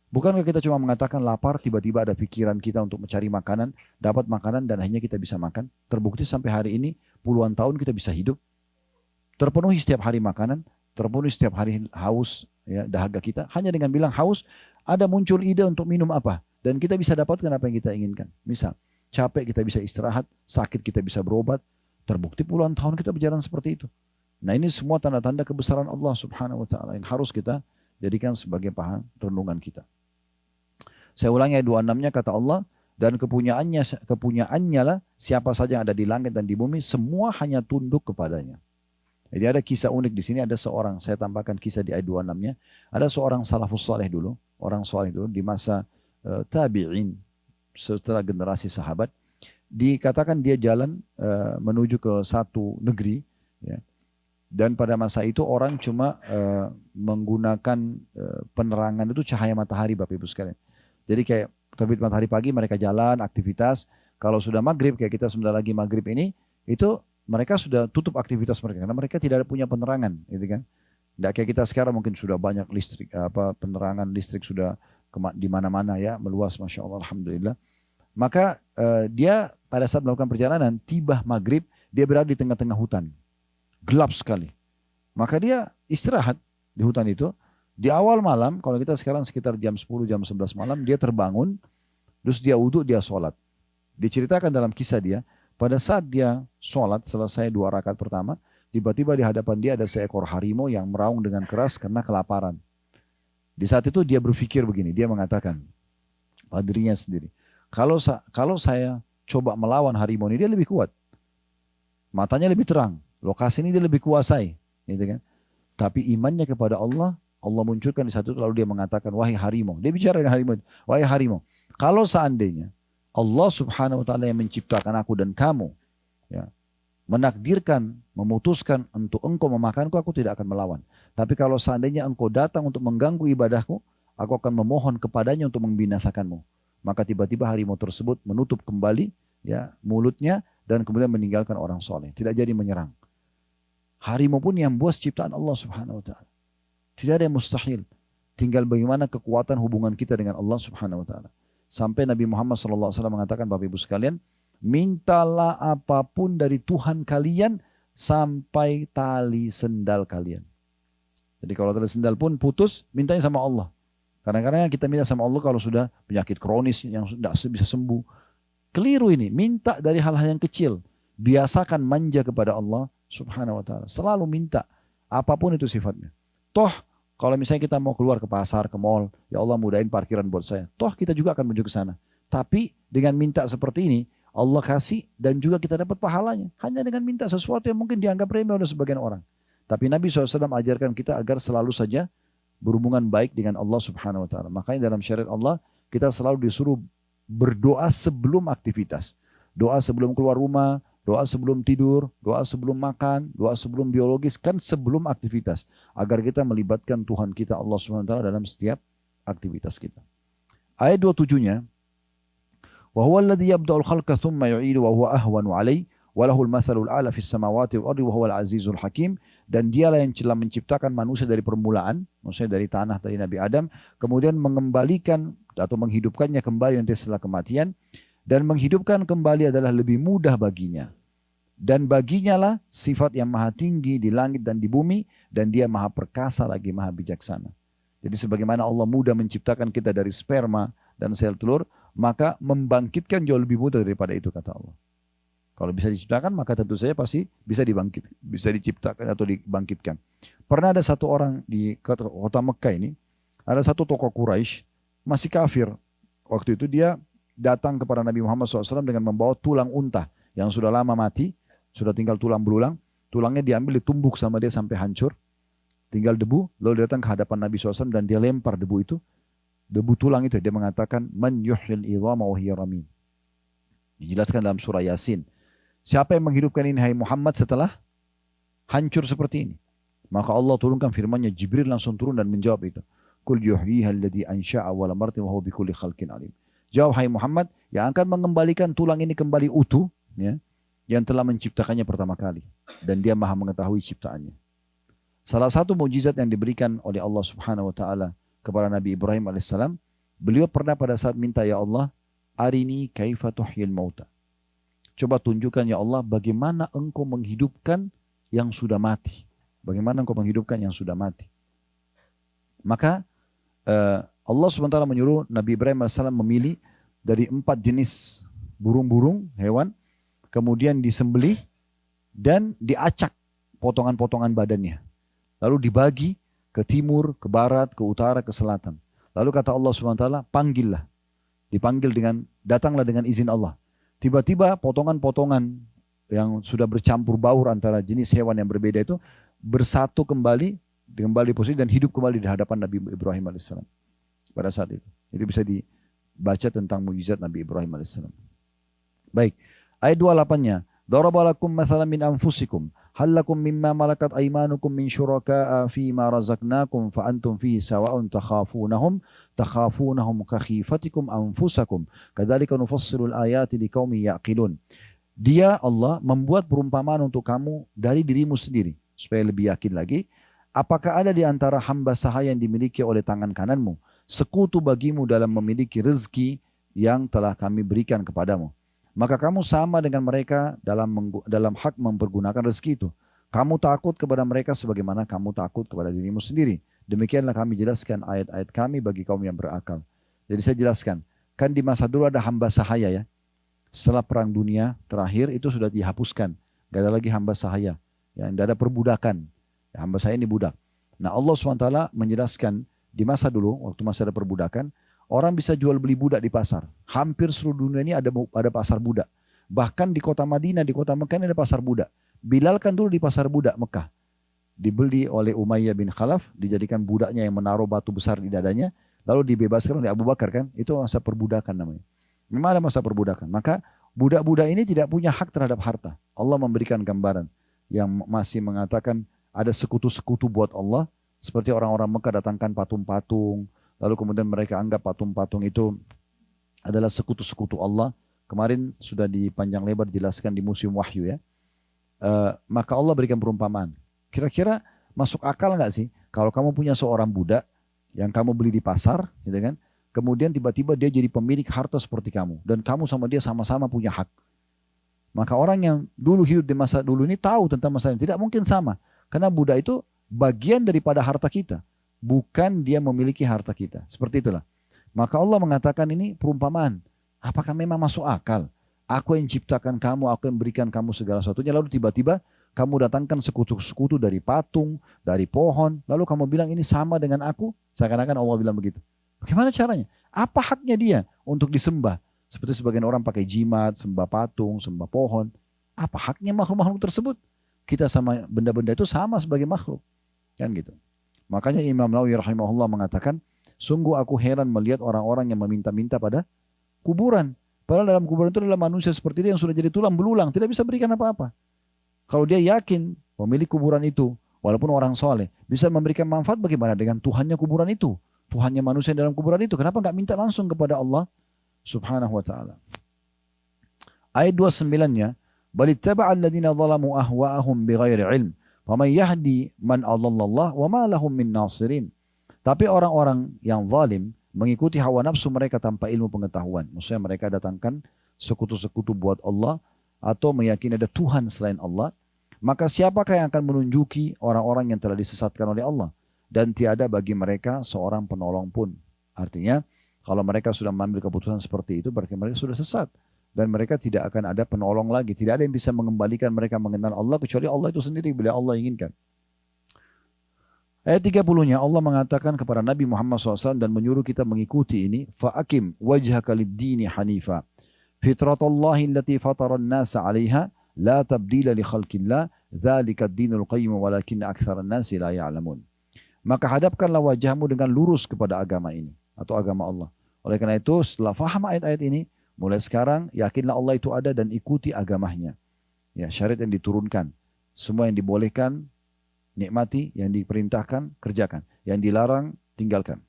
Bukankah kita cuma mengatakan lapar, tiba-tiba ada pikiran kita untuk mencari makanan, dapat makanan dan akhirnya kita bisa makan. Terbukti sampai hari ini puluhan tahun kita bisa hidup. Terpenuhi setiap hari makanan, terpenuhi setiap hari haus, ya, dahaga kita. Hanya dengan bilang haus, ada muncul ide untuk minum apa. Dan kita bisa dapatkan apa yang kita inginkan. Misal, capek kita bisa istirahat, sakit kita bisa berobat. Terbukti puluhan tahun kita berjalan seperti itu. Nah ini semua tanda-tanda kebesaran Allah Subhanahu wa taala yang harus kita jadikan sebagai bahan renungan kita. Saya ulangi ayat 26-nya kata Allah, dan kepunyaannya lah siapa saja yang ada di langit dan di bumi, semua hanya tunduk kepadanya. Jadi ada kisah unik di sini, ada seorang, saya tambahkan kisah di ayat 26-nya, ada seorang salafus saleh dulu, orang saleh dulu di masa tabi'in, setelah generasi sahabat, dikatakan dia jalan menuju ke satu negeri, ya. Dan pada masa itu orang cuma menggunakan penerangan itu cahaya matahari Bapak Ibu sekalian. Jadi kayak terbit matahari pagi mereka jalan aktivitas. Kalau sudah maghrib kayak kita sebentar lagi maghrib ini, itu mereka sudah tutup aktivitas mereka karena mereka tidak ada punya penerangan, gitu kan? Tidak kayak kita sekarang mungkin sudah banyak listrik, penerangan listrik sudah di mana-mana ya, meluas, masya Allah, alhamdulillah. Maka dia pada saat melakukan perjalanan tiba maghrib dia berada di tengah-tengah hutan, gelap sekali. Maka dia istirahat di hutan itu. Di awal malam, kalau kita sekarang sekitar jam 10, jam 11 malam, dia terbangun, terus dia wudhu, dia sholat. Diceritakan dalam kisah dia, pada saat dia sholat, selesai 2 rakaat pertama, tiba-tiba di hadapan dia ada seekor harimau yang meraung dengan keras karena kelaparan. Di saat itu dia berpikir begini, dia mengatakan pada dirinya sendiri, kalau saya coba melawan harimau ini, dia lebih kuat. Matanya lebih terang, lokasi ini dia lebih kuasai. Gitu kan? Tapi imannya kepada Allah, Allah munculkan di satu lalu dia mengatakan, wahai harimau. Dia bicara dengan harimau, wahai harimau. Kalau seandainya Allah Subhanahu wa taala yang menciptakan aku dan kamu, ya, menakdirkan, memutuskan untuk engkau memakanku, aku tidak akan melawan. Tapi kalau seandainya engkau datang untuk mengganggu ibadahku, aku akan memohon kepadanya untuk membinasakanmu. Maka tiba-tiba harimau tersebut menutup kembali ya mulutnya dan kemudian meninggalkan orang soleh. Tidak jadi menyerang. Harimau pun yang buas ciptaan Allah Subhanahu wa taala. Tidak ada yang mustahil. Tinggal bagaimana kekuatan hubungan kita dengan Allah Subhanahu wa taala. Sampai Nabi Muhammad SAW mengatakan, Bapak Ibu sekalian, mintalah apapun dari Tuhan kalian sampai tali sendal kalian. Jadi kalau tali sendal pun putus, mintanya sama Allah. Kadang-kadang kita minta sama Allah kalau sudah penyakit kronis yang tidak bisa sembuh. Keliru ini, minta dari hal-hal yang kecil. Biasakan manja kepada Allah Subhanahu wa taala. Selalu minta, apapun itu sifatnya. Toh kalau misalnya kita mau keluar ke pasar, ke mall, ya Allah mudahin parkiran buat saya. Toh kita juga akan menuju ke sana. Tapi dengan minta seperti ini, Allah kasih dan juga kita dapat pahalanya. Hanya dengan minta sesuatu yang mungkin dianggap remeh oleh sebagian orang. Tapi Nabi SAW ajarkan kita agar selalu saja berhubungan baik dengan Allah Subhanahu wa taala. Makanya dalam syariat Allah kita selalu disuruh berdoa sebelum aktivitas. Doa sebelum keluar rumah, doa sebelum tidur, doa sebelum makan, doa sebelum biologis, kan sebelum aktivitas. Agar kita melibatkan Tuhan kita Allah Subhanahu wa taala dalam setiap aktivitas kita. Ayat 27-nya, wa huwa alladhi yabda'ul khalqa thumma yu'idu wa huwa ahwanu 'alaihi wa lahul mathalul a'la fis samawati wal ardi wa huwal azizul hakim. Dan dialah yang telah menciptakan manusia dari permulaan, maksudnya dari tanah, dari Nabi Adam, kemudian mengembalikan atau menghidupkannya kembali nanti setelah kematian, dan menghidupkan kembali adalah lebih mudah baginya. Dan baginya lah sifat yang maha tinggi di langit dan di bumi, dan dia maha perkasa lagi maha bijaksana. Jadi sebagaimana Allah mudah menciptakan kita dari sperma dan sel telur, maka membangkitkan jauh lebih mudah daripada itu, kata Allah. Kalau bisa diciptakan maka tentu saja pasti bisa bisa diciptakan atau dibangkitkan. Pernah ada satu orang di kota Mekah ini, ada satu tokoh Quraisy masih kafir. Waktu itu dia datang kepada Nabi Muhammad SAW dengan membawa tulang unta yang sudah lama mati, sudah tinggal tulang belulang. Tulangnya diambil, ditumbuk sama dia sampai hancur, tinggal debu. Lalu datang ke hadapan Nabi SAW dan dia lempar debu itu, debu tulang itu. Dia mengatakan, Man yuhyil idhama wa hiya ramim. Dijelaskan dalam surah Yasin. Siapa yang menghidupkan ini, hai Muhammad, setelah hancur seperti ini? Maka Allah turunkan firman-Nya, Jibril langsung turun dan menjawab itu. Qul yuhyiha alladhi ansha'a awwala marratin wa huwa bikulli khalqin alim. Jawab, hai Muhammad, yang akan mengembalikan tulang ini kembali utuh, ya, yang telah menciptakannya pertama kali, dan dia maha mengetahui ciptaannya. Salah satu mukjizat yang diberikan oleh Allah Subhanahu wa taala kepada Nabi Ibrahim alaihissalam, beliau pernah pada saat minta, ya Allah, arini kaifa tuhyil mauta. Coba tunjukkan ya Allah bagaimana engkau menghidupkan yang sudah mati. Bagaimana engkau menghidupkan yang sudah mati. Maka Allah SWT menyuruh Nabi Ibrahim AS memilih dari 4 jenis burung-burung, hewan. Kemudian disembelih dan diacak potongan-potongan badannya. Lalu dibagi ke timur, ke barat, ke utara, ke selatan. Lalu kata Allah SWT, panggillah. Dipanggil datanglah dengan izin Allah. Tiba-tiba potongan-potongan yang sudah bercampur baur antara jenis hewan yang berbeda itu bersatu kembali posisi dan hidup kembali di hadapan Nabi Ibrahim AS pada saat itu. Jadi bisa dibaca tentang mukjizat Nabi Ibrahim AS. Baik, ayat 28-nya. Darabalakum mathalan min anfusikum hal lakum mimma malakat aymanukum min syuraka'a fi ma razaqnakum fa antum fihi sawa'un takhafunahum ka khifatikum anfusakum kadzalika nufassilul ayati liqaumin yaqilun. Dia Allah membuat perumpamaan untuk kamu dari dirimu sendiri supaya lebih yakin lagi. Apakah ada di antara hamba sahaya yang dimiliki oleh tangan kananmu sekutu bagimu dalam memiliki rezeki yang telah kami berikan kepadamu? Maka kamu sama dengan mereka dalam hak mempergunakan rezeki itu. Kamu takut kepada mereka sebagaimana kamu takut kepada dirimu sendiri. Demikianlah kami jelaskan ayat-ayat kami bagi kaum yang berakal. Jadi saya jelaskan, kan di masa dulu ada hamba sahaya ya. Setelah perang dunia terakhir itu sudah dihapuskan. Gak ada lagi hamba sahaya. Ya, tidak ada perbudakan. Ya, hamba sahaya ini budak. Nah Allah SWT menjelaskan di masa dulu, waktu masih ada perbudakan, orang bisa jual beli budak di pasar. Hampir seluruh dunia ini ada pasar budak. Bahkan di kota Madinah, di kota Mekah ini ada pasar budak. Bilal kan dulu di pasar budak Mekah. Dibeli oleh Umayyah bin Khalaf, dijadikan budaknya yang menaruh batu besar di dadanya. Lalu dibebaskan oleh Abu Bakar kan. Itu masa perbudakan namanya. Memang ada masa perbudakan. Maka budak-budak ini tidak punya hak terhadap harta. Allah memberikan gambaran yang masih mengatakan ada sekutu-sekutu buat Allah. Seperti orang-orang Mekah datangkan patung-patung. Lalu kemudian mereka anggap patung-patung itu adalah sekutu-sekutu Allah. Kemarin sudah dipanjang lebar dijelaskan di Museum Wahyu ya. Maka Allah berikan perumpamaan. Kira-kira masuk akal nggak sih kalau kamu punya seorang budak yang kamu beli di pasar, gitu kan? Kemudian tiba-tiba dia jadi pemilik harta seperti kamu dan kamu sama dia sama-sama punya hak. Maka orang yang dulu hidup di masa dulu ini tahu tentang masalah ini. Tidak mungkin sama. Karena budak itu bagian daripada harta kita. Bukan dia memiliki harta kita. Seperti itulah. Maka Allah mengatakan ini perumpamaan. Apakah memang masuk akal? Aku yang ciptakan kamu, aku yang berikan kamu segala sesuatunya. Lalu tiba-tiba kamu datangkan sekutu-sekutu dari patung, dari pohon. Lalu kamu bilang ini sama dengan aku. Seakan-akan Allah bilang begitu. Bagaimana caranya? Apa haknya dia untuk disembah? Seperti sebagian orang pakai jimat, sembah patung, sembah pohon. Apa haknya makhluk-makhluk tersebut? Kita sama benda-benda itu sama sebagai makhluk. Kan gitu. Makanya Imam Nawawi rahimahullah mengatakan, sungguh aku heran melihat orang-orang yang meminta-minta pada kuburan. Padahal dalam kuburan itu adalah manusia seperti dia yang sudah jadi tulang belulang, tidak bisa berikan apa-apa. Kalau dia yakin pemilik kuburan itu, walaupun orang soleh, bisa memberikan manfaat, bagaimana dengan Tuhannya kuburan itu? Tuhannya manusia dalam kuburan itu, kenapa nggak minta langsung kepada Allah subhanahu wa ta'ala? Ayat 29-nya, balittaba'a alladhina zalamu ahwa'ahum bighairi ilm, faman yahdi man adallallah wa ma lahum min nasirin. Tapi orang-orang yang zalim mengikuti hawa nafsu mereka tanpa ilmu pengetahuan. Maksudnya mereka datangkan sekutu-sekutu buat Allah atau meyakini ada Tuhan selain Allah. Maka siapakah yang akan menunjuki orang-orang yang telah disesatkan oleh Allah? Dan tiada bagi mereka seorang penolong pun. Artinya kalau mereka sudah mengambil keputusan seperti itu, berarti mereka sudah sesat. Dan mereka tidak akan ada penolong lagi. Tidak ada yang bisa mengembalikan mereka mengenal Allah kecuali Allah itu sendiri bila Allah inginkan. Ayat 30-nya Allah mengatakan kepada Nabi Muhammad SAW dan menyuruh kita mengikuti ini. Fa'akim wajhaka lid-dini hanifa. Fitratallahi allati fataran nasa 'alaiha la tabdila li khalqillah. Dzalika ad-dinul qayyim walakin aktsaran nasi la ya'lamun. Maka hadapkanlah wajahmu dengan lurus kepada agama ini atau agama Allah. Oleh karena itu setelah faham ayat-ayat ini, mulai sekarang yakinlah Allah itu ada dan ikuti agamanya. Ya, syariat yang diturunkan, semua yang dibolehkan nikmati, yang diperintahkan kerjakan, yang dilarang tinggalkan.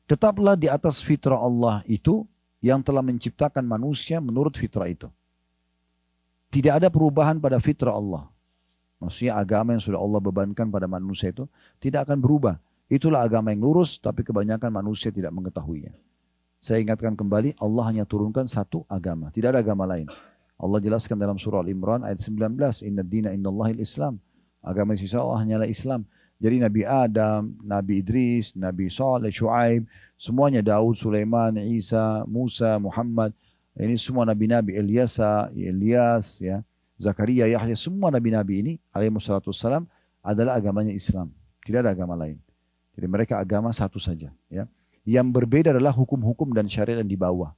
Tetaplah di atas fitrah Allah itu yang telah menciptakan manusia menurut fitrah itu. Tidak ada perubahan pada fitrah Allah. Maksudnya agama yang sudah Allah bebankan pada manusia itu tidak akan berubah. Itulah agama yang lurus, tapi kebanyakan manusia tidak mengetahuinya. Saya ingatkan kembali, Allah hanya turunkan satu agama. Tidak ada agama lain. Allah jelaskan dalam surah Al-Imran ayat 19. Inna dina indallahil Islam. Agama sisa Allah hanyalah Islam. Jadi Nabi Adam, Nabi Idris, Nabi Saleh, Shu'aib, semuanya Daud, Sulaiman, Isa, Musa, Muhammad. Ini semua Nabi-Nabi, Ilyas, ya, Zakaria, Yahya, semua Nabi-Nabi ini alaihissalam adalah agamanya Islam. Tidak ada agama lain. Jadi mereka agama satu saja. Ya. Yang berbeda adalah hukum-hukum dan syariat yang dibawa.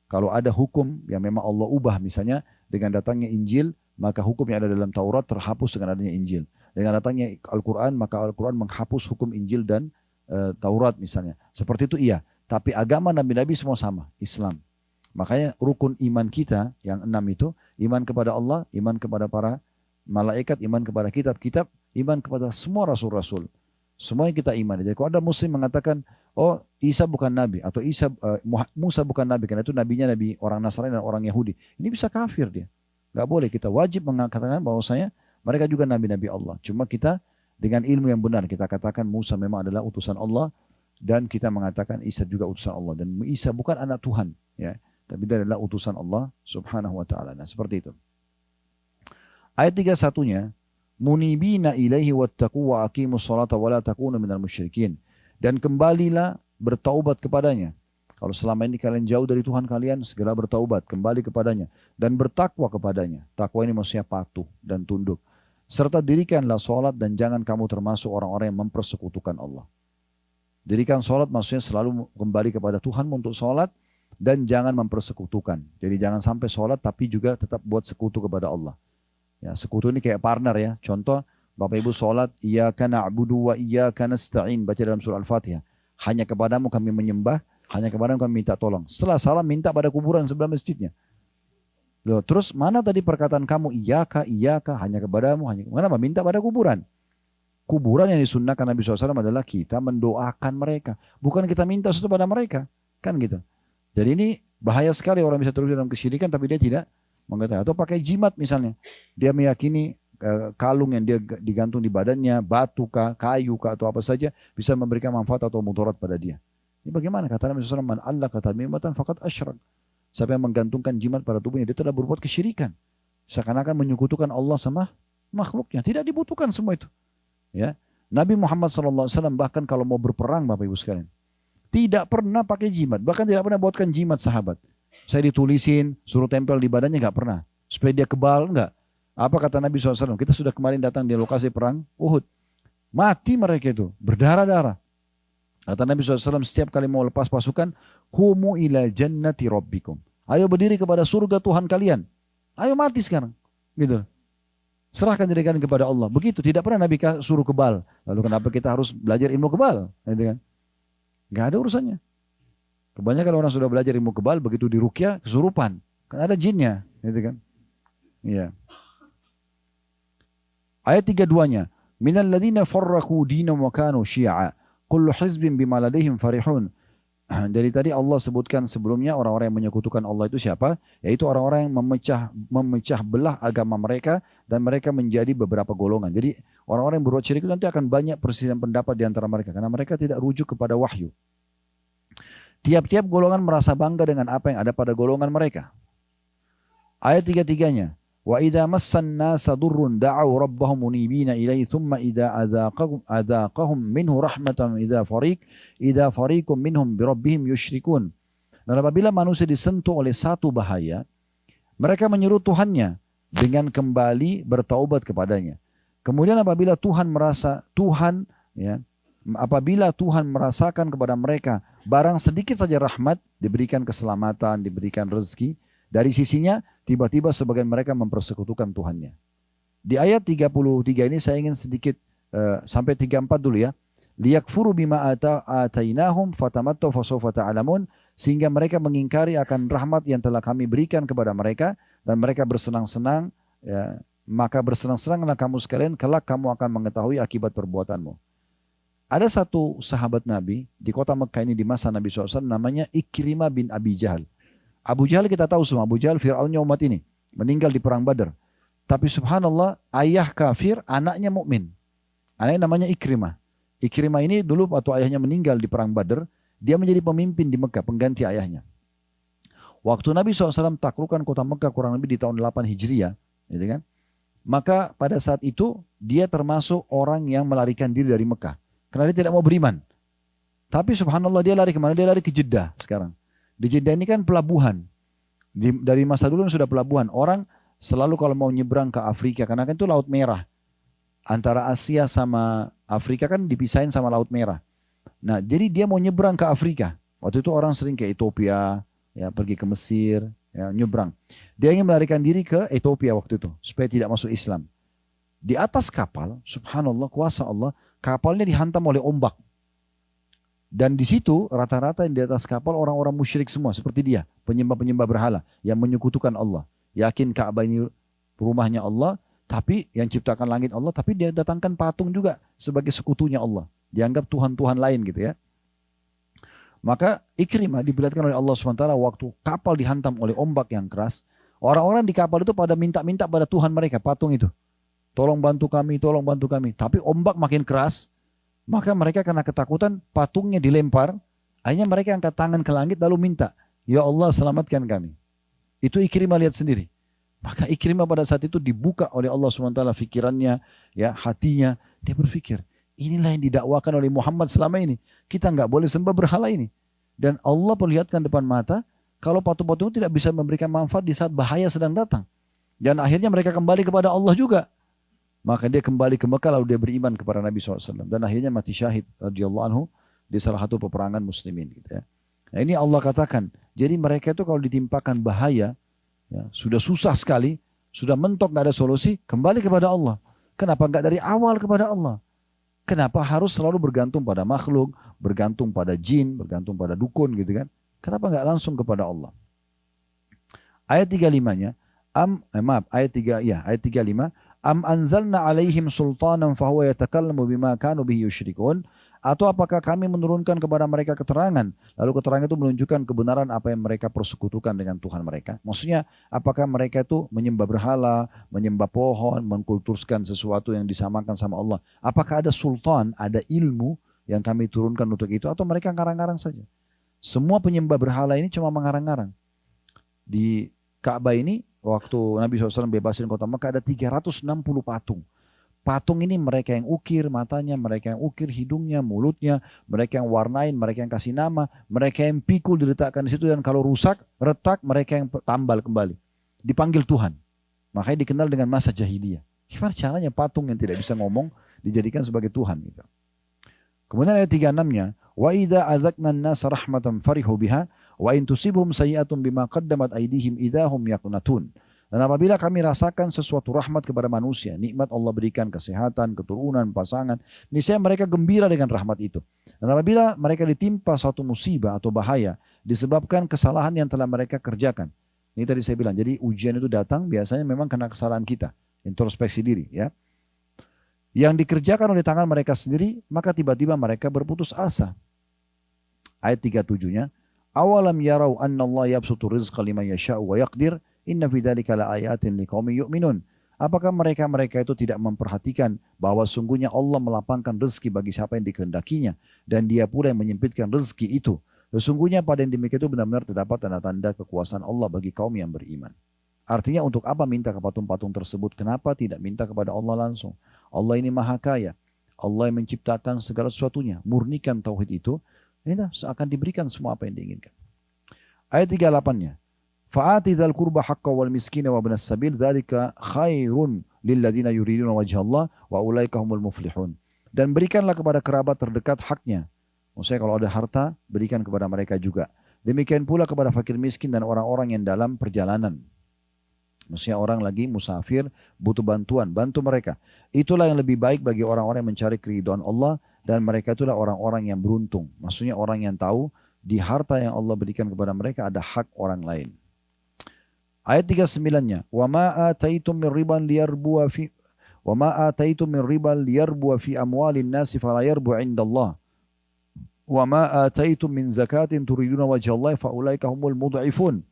Kalau ada hukum yang memang Allah ubah, misalnya dengan datangnya Injil, maka hukum yang ada dalam Taurat terhapus dengan adanya Injil. Dengan datangnya Al-Quran, maka Al-Quran menghapus hukum Injil dan Taurat misalnya. Seperti itu iya. Tapi agama Nabi-Nabi semua sama, Islam. Makanya rukun iman kita yang 6 itu, iman kepada Allah, iman kepada para malaikat, iman kepada kitab-kitab, iman kepada semua rasul-rasul. Semua yang kita iman. Jadi kalau ada muslim mengatakan, oh Isa bukan nabi atau Musa bukan nabi, karena itu nabinya nabi orang Nasrani dan orang Yahudi. Ini bisa kafir dia. Gak boleh, kita wajib mengatakan bahwasanya mereka juga nabi-nabi Allah. Cuma kita dengan ilmu yang benar kita katakan Musa memang adalah utusan Allah dan kita mengatakan Isa juga utusan Allah dan Isa bukan anak Tuhan, ya, tapi dia adalah utusan Allah Subhanahu wa taala. Nah, seperti itu. Ayat 31-nya, munibina ilaihi wattaqu wa aqimus salata wa la takunu minal musyrikin. Dan kembalilah bertaubat kepadanya. Kalau selama ini kalian jauh dari Tuhan kalian, segera bertaubat, kembali kepadanya. Dan bertakwa kepadanya. Takwa ini maksudnya patuh dan tunduk. Serta dirikanlah sholat dan jangan kamu termasuk orang-orang yang mempersekutukan Allah. Dirikan sholat maksudnya selalu kembali kepada Tuhan untuk sholat dan jangan mempersekutukan. Jadi jangan sampai sholat tapi juga tetap buat sekutu kepada Allah. Ya, sekutu ini kayak partner ya. Contoh, Bapak Ibu sholat, iyyaka na'budu wa iyyaka nasta'in. Baca dalam surah Al-Fatihah. Hanya kepadamu kami menyembah, hanya kepadamu kami minta tolong. Setelah salam minta pada kuburan sebelah masjidnya. Loh, terus mana tadi perkataan kamu iyyaka, hanya kepadamu, kenapa? Minta pada kuburan. Kuburan yang disunnahkan Nabi SAW adalah kita mendoakan mereka. Bukan kita minta sesuatu pada mereka. Kan gitu. Jadi ini bahaya sekali orang bisa terus dalam kesyirikan tapi dia tidak mengetahui. Atau pakai jimat misalnya. Dia meyakini kalung yang dia digantung di badannya, batu kah, kayu kah, atau apa saja bisa memberikan manfaat atau mudarat pada dia. Ini bagaimana? Kata Nabi SAW, man Allah kata mimatan faqad asyrak. Siapa yang menggantungkan jimat pada tubuhnya, dia telah berbuat kesyirikan. Seakan-akan menyekutukan Allah sama makhluknya. Tidak dibutuhkan semua itu. Ya, Nabi Muhammad SAW bahkan kalau mau berperang Bapak Ibu sekalian, tidak pernah pakai jimat. Bahkan tidak pernah buatkan jimat sahabat. Saya ditulisin, suruh tempel di badannya, nggak pernah. Supaya dia kebal, enggak. Apa kata Nabi SAW? Kita sudah kemarin datang di lokasi perang Uhud. Mati mereka itu, berdarah-darah. Kata Nabi SAW, setiap kali mau lepas pasukan, humu ila jannati rabbikum. Ayo berdiri kepada surga Tuhan kalian. Ayo mati sekarang. Gitu. Serahkan diri kalian kepada Allah. Begitu, tidak pernah Nabi suruh kebal. Lalu kenapa kita harus belajar ilmu kebal? Gitu kan? Gak ada urusannya. Kebanyakan orang sudah belajar ilmu kebal, begitu diruqyah kesurupan. Kan ada jinnya. Gitu kan? Iya. Ayat 32-nya. Minal ladzina farraqu dinahum wa kanu syi'a. Kullu hizbin bima ladaihim farihun. Dari tadi Allah sebutkan sebelumnya orang-orang yang menyekutukan Allah itu siapa? Yaitu orang-orang yang memecah belah agama mereka dan mereka menjadi beberapa golongan. Jadi orang-orang yang berbuat syirik itu nanti akan banyak perselisihan pendapat di antara mereka karena mereka tidak rujuk kepada wahyu. Tiap-tiap golongan merasa bangga dengan apa yang ada pada golongan mereka. Ayat 33-nya. Wa idza massan nasa durrun da'u rabbahum munibina ilaihi thumma idza adzaqahum minhu rahmatan idza fariqum minhum bi rabbihim yusyrikun. Dan apabila manusia disentuh oleh satu bahaya, mereka menyeru Tuhannya dengan kembali bertaubat kepadanya. Kemudian apabila Tuhan merasakan kepada mereka barang sedikit saja rahmat, diberikan keselamatan, diberikan rezeki, dari sisinya tiba-tiba sebagian mereka mempersekutukan Tuhannya. Di ayat 33 ini saya ingin sedikit sampai 34 dulu ya. Liyakfuru bima atainahum fatamattau fasawfa ta'lamun, sehingga mereka mengingkari akan rahmat yang telah kami berikan kepada mereka dan mereka bersenang-senang, ya, maka bersenang-senanglah kamu sekalian, kelak kamu akan mengetahui akibat perbuatanmu. Ada satu sahabat Nabi di kota Mekah ini di masa Nabi SAW namanya Ikrimah bin Abi Jahal. Abu Jahal kita tahu semua, Abu Jahal Fir'aunnya umat ini, meninggal di perang Badar. Tapi subhanallah, ayah kafir, anaknya mukmin. Anaknya namanya Ikrimah. Ikrimah ini dulu waktu ayahnya meninggal di perang Badar, dia menjadi pemimpin di Mekah, pengganti ayahnya. Waktu Nabi SAW taklukkan kota Mekah kurang lebih di tahun 8 Hijriah, gitu kan? Maka pada saat itu dia termasuk orang yang melarikan diri dari Mekah. Karena dia tidak mau beriman. Tapi subhanallah dia lari kemana? Dia lari ke Jeddah sekarang. Di Jeddah ini kan pelabuhan. Dari masa dulu sudah pelabuhan. Orang selalu kalau mau nyebrang ke Afrika, karena kan itu Laut Merah. Antara Asia sama Afrika kan dipisahin sama Laut Merah. Nah, jadi dia mau nyebrang ke Afrika. Waktu itu orang sering ke Ethiopia, ya, pergi ke Mesir, ya, nyebrang. Dia ingin melarikan diri ke Ethiopia waktu itu, supaya tidak masuk Islam. Di atas kapal, subhanallah, kuasa Allah, kapalnya dihantam oleh ombak. Dan di situ rata-rata yang di atas kapal orang-orang musyrik semua seperti dia, penyembah-penyembah berhala yang menyekutukan Allah. Yakin Ka'bah ini rumahnya Allah, tapi yang ciptakan langit Allah, tapi dia datangkan patung juga sebagai sekutunya Allah. Dianggap Tuhan-Tuhan lain gitu ya. Maka Ikrimah diperlihatkan oleh Allah SWT waktu kapal dihantam oleh ombak yang keras. Orang-orang di kapal itu pada minta-minta pada Tuhan mereka, patung itu. Tolong bantu kami, tolong bantu kami. Tapi ombak makin keras. Maka mereka karena ketakutan patungnya dilempar, akhirnya mereka angkat tangan ke langit lalu minta, ya Allah selamatkan kami. Itu Ikrimah lihat sendiri. Maka Ikrimah pada saat itu dibuka oleh Allah SWT fikirannya, ya, hatinya. Dia berpikir, inilah yang didakwakan oleh Muhammad selama ini. Kita nggak boleh sembah berhala ini. Dan Allah perlihatkan depan mata, kalau patung-patung itu tidak bisa memberikan manfaat di saat bahaya sedang datang. Dan akhirnya mereka kembali kepada Allah juga. Maka dia kembali ke Mekah lalu dia beriman kepada Nabi SAW. Dan akhirnya mati syahid radhiyallahu anhu di salah satu peperangan muslimin. Gitu ya. Nah, ini Allah katakan. Jadi mereka itu kalau ditimpakan bahaya, ya, sudah susah sekali, sudah mentok gak ada solusi, kembali kepada Allah. Kenapa gak dari awal kepada Allah? Kenapa harus selalu bergantung pada makhluk, bergantung pada jin, bergantung pada dukun gitu kan? Kenapa gak langsung kepada Allah? Ayat 35-nya, ayat 35, Am anzalna alaihim sultanan fahuwa yatakallamu bima kanu bihi yusyrikun, atau apakah kami menurunkan kepada mereka keterangan, lalu keterangan itu menunjukkan kebenaran apa yang mereka persekutukan dengan Tuhan mereka. Maksudnya apakah mereka itu menyembah berhala, menyembah pohon, mengkultuskan sesuatu yang disamakan sama Allah. Apakah ada sultan, ada ilmu yang kami turunkan untuk itu, atau mereka ngarang-ngarang saja. Semua penyembah berhala ini cuma mengarang-ngarang. Di Ka'bah ini waktu Nabi SAW bebasin kota Mekah ada 360 patung. Patung ini mereka yang ukir matanya, mereka yang ukir hidungnya, mulutnya, mereka yang warnain, mereka yang kasih nama, mereka yang pikul diletakkan di situ, dan kalau rusak, retak, mereka yang tambal kembali. Dipanggil Tuhan. Makanya dikenal dengan masa jahiliyah. Gimana caranya patung yang tidak bisa ngomong dijadikan sebagai Tuhan gitu. Kemudian ayat 36-nya, wa idza azaqna an-nasa rahmatan farihu biha wa in tusibhum sayi'atun bima qaddamat aydihim idahum yaqnatun. Dan apabila kami rasakan sesuatu rahmat kepada manusia, nikmat Allah berikan kesehatan, keturunan, pasangan, niscaya mereka gembira dengan rahmat itu. Dan apabila mereka ditimpa suatu musibah atau bahaya disebabkan kesalahan yang telah mereka kerjakan. Ini tadi saya bilang, jadi ujian itu datang biasanya memang karena kesalahan kita, introspeksi diri ya. Yang dikerjakan oleh tangan mereka sendiri, maka tiba-tiba mereka berputus asa. Ayat 37-nya, awalam yarau anna Allah yabsutu rizqa liman yasha'u wa yaqdir. Inna fi dzalika laayatin liqaumin yu'minun. Apakah mereka itu tidak memperhatikan bahwa sungguhnya Allah melapangkan rezeki bagi siapa yang dikehendakinya dan dia pula yang menyempitkan rezeki itu. Sesungguhnya pada yang demikian itu benar-benar terdapat tanda-tanda kekuasaan Allah bagi kaum yang beriman. Artinya untuk apa minta ke patung-patung tersebut? Kenapa tidak minta kepada Allah langsung? Allah ini maha kaya. Allah yang menciptakan segala sesuatunya. Murnikan tauhid itu, akan diberikan semua apa yang diinginkan. Ayat 38-nya. Fa'ati dzal qurba haqqa wal miskina wa ibnas sabil dzalika khairun lil ladzina yuriduna wajha Allah wa ulaika humul muflihun. Dan berikanlah kepada kerabat terdekat haknya. Maksudnya kalau ada harta, berikan kepada mereka juga. Demikian pula kepada fakir miskin dan orang-orang yang dalam perjalanan. Maksudnya orang lagi musafir, butuh bantuan, bantu mereka. Itulah yang lebih baik bagi orang-orang yang mencari keridhaan Allah dan mereka itulah orang-orang yang beruntung. Maksudnya orang yang tahu di harta yang Allah berikan kepada mereka ada hak orang lain. Ayat 39-nya, wa ma ataitum min riban liyarbu fi amwalin nasi fala yarbu 'indallah. Wa ma ataitum min zakatin turiduna wajhallahi fa ulaika humul mudha'ifun.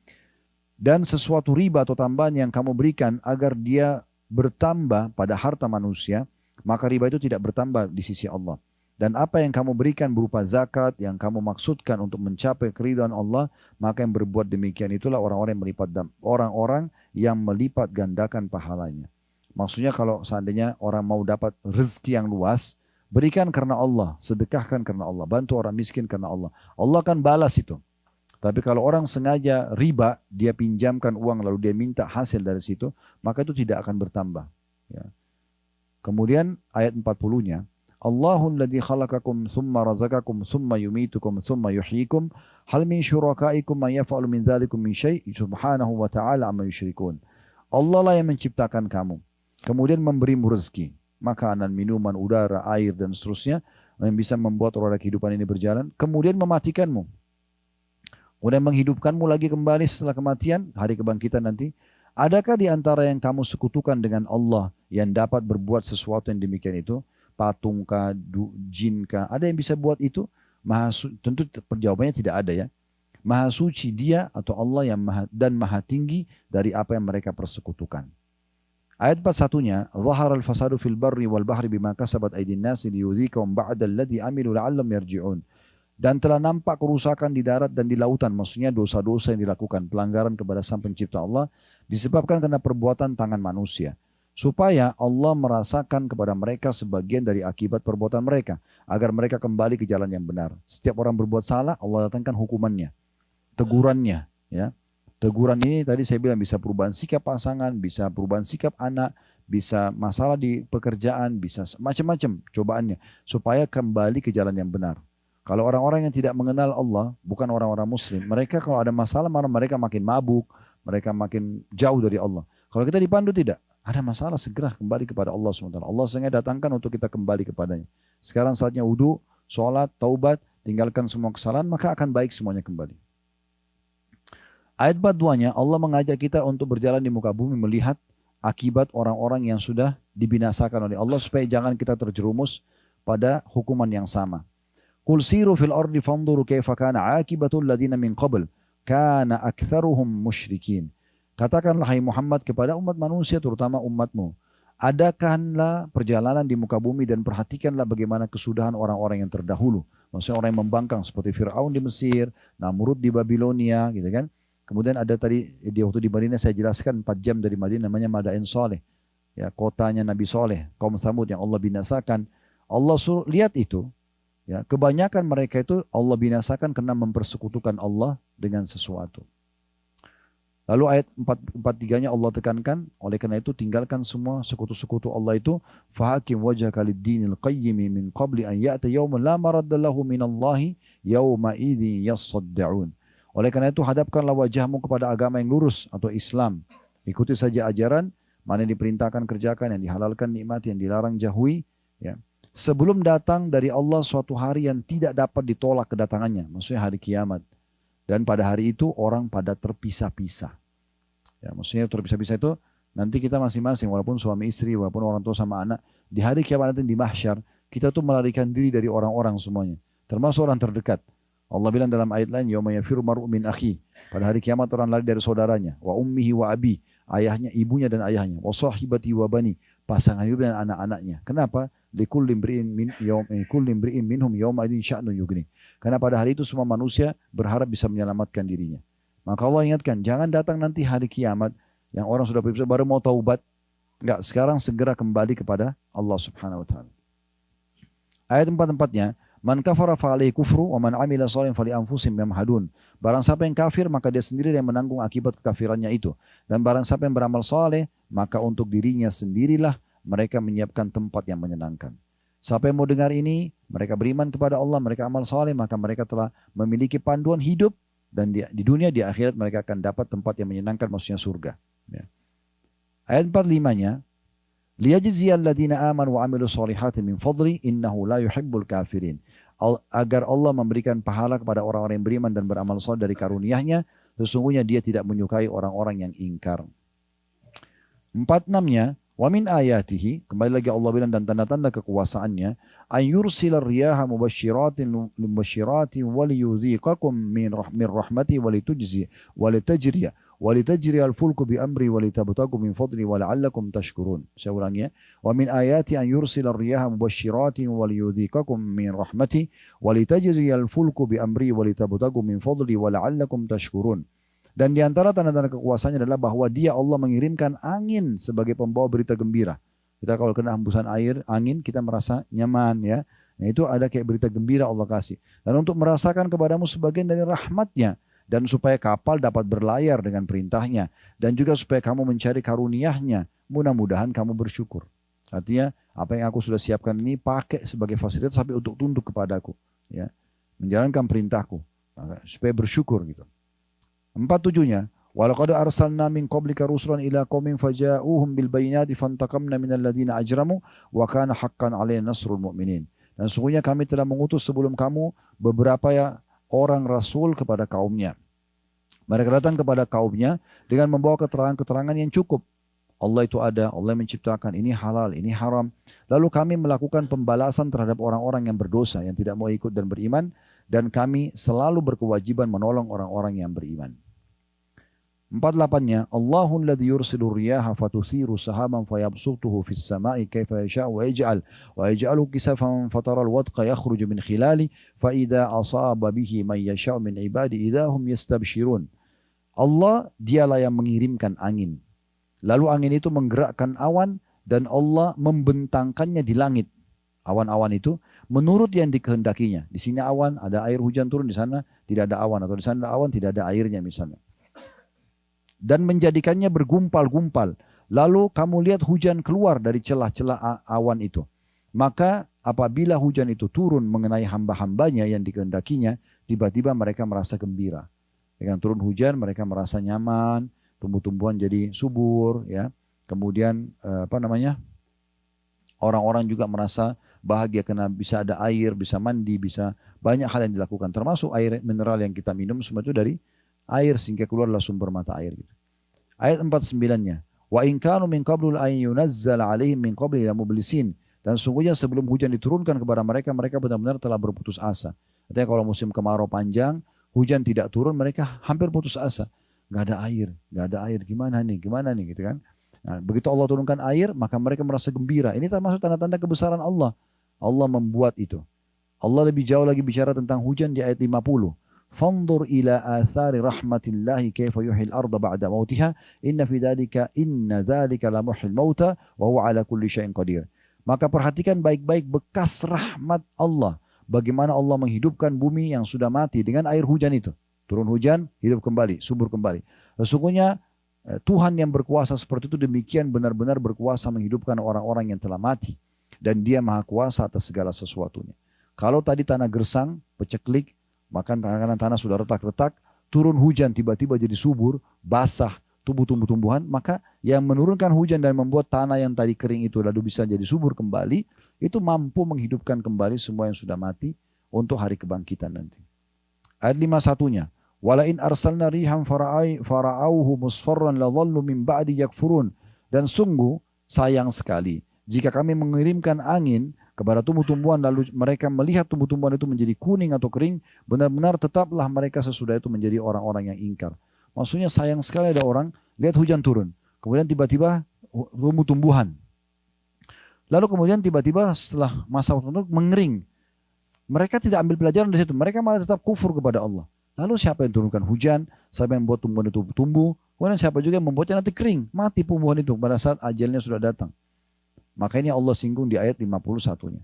Dan sesuatu riba atau tambahan yang kamu berikan agar dia bertambah pada harta manusia, maka riba itu tidak bertambah di sisi Allah. Dan apa yang kamu berikan berupa zakat yang kamu maksudkan untuk mencapai keridhaan Allah, maka yang berbuat demikian itulah orang-orang yang melipat gandakan pahalanya. Maksudnya kalau seandainya orang mau dapat rezeki yang luas, berikan karena Allah, sedekahkan karena Allah, bantu orang miskin karena Allah. Allah akan balas itu. Tapi kalau orang sengaja riba, dia pinjamkan uang lalu dia minta hasil dari situ, maka itu tidak akan bertambah. Ya. Kemudian ayat 40-nya, Allahul ladzi khalaqakum thumma razaqakum thumma yumitukum thumma yuhyikum hal min syurakaikum man yaf'alu min dzalikum min syai' subhanahu wa ta'ala amma yusyrikun. Allah lah yang menciptakan kamu, kemudian memberimu rezeki, makanan, minuman, udara, air dan seterusnya yang bisa membuat roda kehidupan ini berjalan, kemudian mematikanmu. Kemudian menghidupkanmu lagi kembali setelah kematian, hari kebangkitan nanti. Adakah di antara yang kamu sekutukan dengan Allah yang dapat berbuat sesuatu yang demikian itu? Patung kah, jin kah? Ada yang bisa buat itu? Tentu jawabannya tidak ada ya. Maha suci dia atau Allah yang maha tinggi dari apa yang mereka persekutukan. Ayat 41-nya, "Dhahara al-fasadu fil barri wal bahri bima kasabat aydin nasi liyudhikahum ba'da alladhi amilu la'allam yarji'un." Dan telah nampak kerusakan di darat dan di lautan, maksudnya dosa-dosa yang dilakukan, pelanggaran kepada Sang Pencipta Allah disebabkan karena perbuatan tangan manusia. Supaya Allah merasakan kepada mereka sebagian dari akibat perbuatan mereka, agar mereka kembali ke jalan yang benar. Setiap orang berbuat salah, Allah datangkan hukumannya, tegurannya. Ya, teguran ini tadi saya bilang bisa perubahan sikap pasangan, bisa perubahan sikap anak, bisa masalah di pekerjaan, bisa macam-macam cobaannya, supaya kembali ke jalan yang benar. Kalau orang-orang yang tidak mengenal Allah, bukan orang-orang Muslim, mereka kalau ada masalah, mereka makin mabuk, mereka makin jauh dari Allah. Kalau kita dipandu tidak. Ada masalah segera kembali kepada Allah SWT. Allah sengaja datangkan untuk kita kembali kepadanya. Sekarang saatnya wudu, sholat, taubat, tinggalkan semua kesalahan, maka akan baik semuanya kembali. Ayat 42-nya Allah mengajak kita untuk berjalan di muka bumi melihat akibat orang-orang yang sudah dibinasakan oleh Allah supaya jangan kita terjerumus pada hukuman yang sama. Qul siru fil ardi fanzuru kaifa kana aqibatul ladina min qabl kana aktsaruhum musyrikin. Katakanlah hai Muhammad kepada umat manusia terutama umatmu, adakanlah perjalanan di muka bumi dan perhatikanlah bagaimana kesudahan orang-orang yang terdahulu. Maksudnya orang yang membangkang seperti Fir'aun di Mesir, Namrud di Babilonia, gitu kan. Kemudian ada tadi di waktu di Madinah saya jelaskan 4 jam dari Madinah namanya Madain Saleh. Ya, kotanya Nabi Saleh, kaum Tsamud yang Allah binasakan. Allah suruh lihat itu. Ya, kebanyakan mereka itu Allah binasakan karena mempersekutukan Allah dengan sesuatu. Lalu ayat 43-nya Allah tekankan, oleh karena itu tinggalkan semua sekutu-sekutu Allah itu. Fahakim wajhaka lid-dinil qayyim min qabli an ya'ta yawmun la maradda lahu minallahi yawma idzin yasaddaun. Oleh karena itu hadapkanlah wajahmu kepada agama yang lurus atau Islam Ikuti saja ajaran, mana yang diperintahkan kerjakan, yang dihalalkan nikmati, yang dilarang jauhi. Ya. Sebelum datang dari Allah suatu hari yang tidak dapat ditolak kedatangannya, maksudnya hari kiamat. Dan pada hari itu orang pada terpisah-pisah. Ya, maksudnya terpisah-pisah itu nanti kita masing-masing, walaupun suami istri, walaupun orang tua sama anak, di hari kiamat nanti di mahsyar, kita tuh melarikan diri dari orang-orang semuanya, termasuk orang terdekat. Allah bilang dalam ayat lain, yauma yafirru mar'u min akhi. Pada hari kiamat orang lari dari saudaranya, wa ummihi wa abi, ayahnya, ibunya dan ayahnya, wa sahibati wa bani, pasangan hidup dan anak-anaknya. Kenapa? Likulli imri'in minhum yawma idzin sya'nun yughni. Karena pada hari itu semua manusia berharap bisa menyelamatkan dirinya. Maka Allah ingatkan, jangan datang nanti hari kiamat yang orang sudah berpisah baru mau taubat. Enggak, sekarang segera kembali kepada Allah Subhanahu wa taala. Ayat 4-4-nya, man kafara fa alaihi kufru wa man amila shalihan fali anfusihim yamhadun. Barang siapa yang kafir maka dia sendiri yang menanggung akibat kekafirannya itu. Dan barang siapa yang beramal saleh maka untuk dirinya sendirilah mereka menyiapkan tempat yang menyenangkan. Siapa yang mau dengar ini, mereka beriman kepada Allah, mereka amal saleh, maka mereka telah memiliki panduan hidup dan di dunia, di akhirat mereka akan dapat tempat yang menyenangkan, maksudnya surga. Ya. Ayat 45-nya, liyajziyal ladzina amanu wa amilus solihati min fadli innahu la yuhibbul kafirin. Agar Allah memberikan pahala kepada orang-orang yang beriman dan beramal saleh dari karunia-Nya, sesungguhnya Dia tidak menyukai orang-orang yang ingkar. 46-nya, wa min ayatihi, kembali lagi Allah bilang dan tanda-tanda kekuasaannya, an yursilar riyaha mubashiratin wa liyudhiqakum min rahmati wa litajriya al-fulku bi amri wa litabtagu min fadli wa la'allakum tashkurun. Saya ulangi ya. Wa min ayati an yursilar riyaha mubashiratin wa liyudhiqakum min rahmati wa litajriya al-fulku bi amri wa litabtagu min fadli wa la'allakum tashkurun. Dan di antara tanda-tanda kekuasaannya adalah bahwa Dia Allah mengirimkan angin sebagai pembawa berita gembira. Kita kalau kena hembusan angin, kita merasa nyaman ya. Nah itu ada kayak berita gembira Allah kasih. Dan untuk merasakan kepadamu sebagian dari rahmatnya. Dan supaya kapal dapat berlayar dengan perintahnya. Dan juga supaya kamu mencari karunia-Nya. Mudah-mudahan kamu bersyukur. Artinya apa yang aku sudah siapkan ini pakai sebagai fasilitas sampai untuk tunduk kepadaku. Ya. Menjalankan perintahku. Supaya bersyukur gitu. 47-nya, walaqad arsalna min qablika rusulan ila qaumin faja'uhum bil bayyinati fantaqamna minal ladzina ajramu wa kana haqqan 'alaina nasrul mu'minin. Dan sungguhnya kami telah mengutus sebelum kamu beberapa orang rasul kepada kaumnya. Mereka datang kepada kaumnya dengan membawa keterangan-keterangan yang cukup. Allah itu ada, Allah yang menciptakan, ini halal, ini haram. Lalu kami melakukan pembalasan terhadap orang-orang yang berdosa, yang tidak mau ikut dan beriman. Dan kami selalu berkewajiban menolong orang-orang yang beriman. 48-nya, Allahul ladzi yursilu riyaha fatuthiru sahaban fayabsutuhu fis sama'i kaifa yasha'u wa yaj'alu kisafan fataral wadqa yakhruju min khilali fa idza asaba bihi man yasha'u min ibadi idza hum yastabshirun. Allah dialah yang mengirimkan angin. Lalu angin itu menggerakkan awan dan Allah membentangkannya di langit. Awan-awan itu menurut yang dikehendakinya. Di sini awan, ada air hujan turun, di sana tidak ada awan. Atau di sana ada awan, tidak ada airnya misalnya. Dan menjadikannya bergumpal-gumpal. Lalu kamu lihat hujan keluar dari celah-celah awan itu. Maka apabila hujan itu turun mengenai hamba-hambanya yang dikehendakinya, tiba-tiba mereka merasa gembira. Dengan turun hujan mereka merasa nyaman, tumbuh-tumbuhan jadi subur. Ya. Kemudian orang-orang juga merasa bahagia karena bisa ada air, bisa mandi, bisa banyak hal yang dilakukan. Termasuk air mineral yang kita minum semua itu dari air sehingga keluarlah sumber mata air. Gitu. Ayat 49-nya. Wa in kanu min qablu an yunazzala alaihim min qabli la mublisin. Dan sungguhnya sebelum hujan diturunkan kepada mereka, mereka benar-benar telah berputus asa. Artinya kalau musim kemarau panjang, hujan tidak turun, mereka hampir putus asa. Gak ada air, gimana nih gitu kan. Nah, begitu Allah turunkan air, maka mereka merasa gembira. Ini termasuk tanda-tanda kebesaran Allah. Allah membuat itu. Allah lebih jauh lagi bicara tentang hujan di ayat 50. Fanzur ila athari rahmatillahi kaifa yuhyil arda ba'da mautiha inna dzalika la muhyil mauta wa huwa ala kulli syai'in qadir. Maka perhatikan baik-baik bekas rahmat Allah. Bagaimana Allah menghidupkan bumi yang sudah mati dengan air hujan itu. Turun hujan, hidup kembali, subur kembali. Sesungguhnya Tuhan yang berkuasa seperti itu demikian benar-benar berkuasa menghidupkan orang-orang yang telah mati. Dan Dia maha kuasa atas segala sesuatunya. Kalau tadi tanah gersang, peceklik, maka tanah sudah retak-retak, turun hujan tiba-tiba jadi subur, basah, tumbuh-tumbuhan, maka yang menurunkan hujan dan membuat tanah yang tadi kering itu lalu bisa jadi subur kembali, itu mampu menghidupkan kembali semua yang sudah mati untuk hari kebangkitan nanti. Ayat 51-nya, wala in arsalna rihan fara'auhu musfarran la dhallu min ba'di yakfurun. Dan sungguh sayang sekali jika kami mengirimkan angin kepada tumbuh-tumbuhan lalu mereka melihat tumbuh-tumbuhan itu menjadi kuning atau kering, benar-benar tetaplah mereka sesudah itu menjadi orang-orang yang ingkar. Maksudnya sayang sekali ada orang lihat hujan turun, kemudian tiba-tiba tumbuh-tumbuhan. Lalu kemudian tiba-tiba setelah masa waktu itu mengering. Mereka tidak ambil pelajaran dari situ. Mereka malah tetap kufur kepada Allah. Lalu siapa yang turunkan hujan? Siapa yang membuat tumbuhan itu tumbuh? Kemudian siapa juga yang membuatnya nanti kering? Mati tumbuhan itu pada saat ajalnya sudah datang. Maka ini Allah singgung di ayat 51-nya.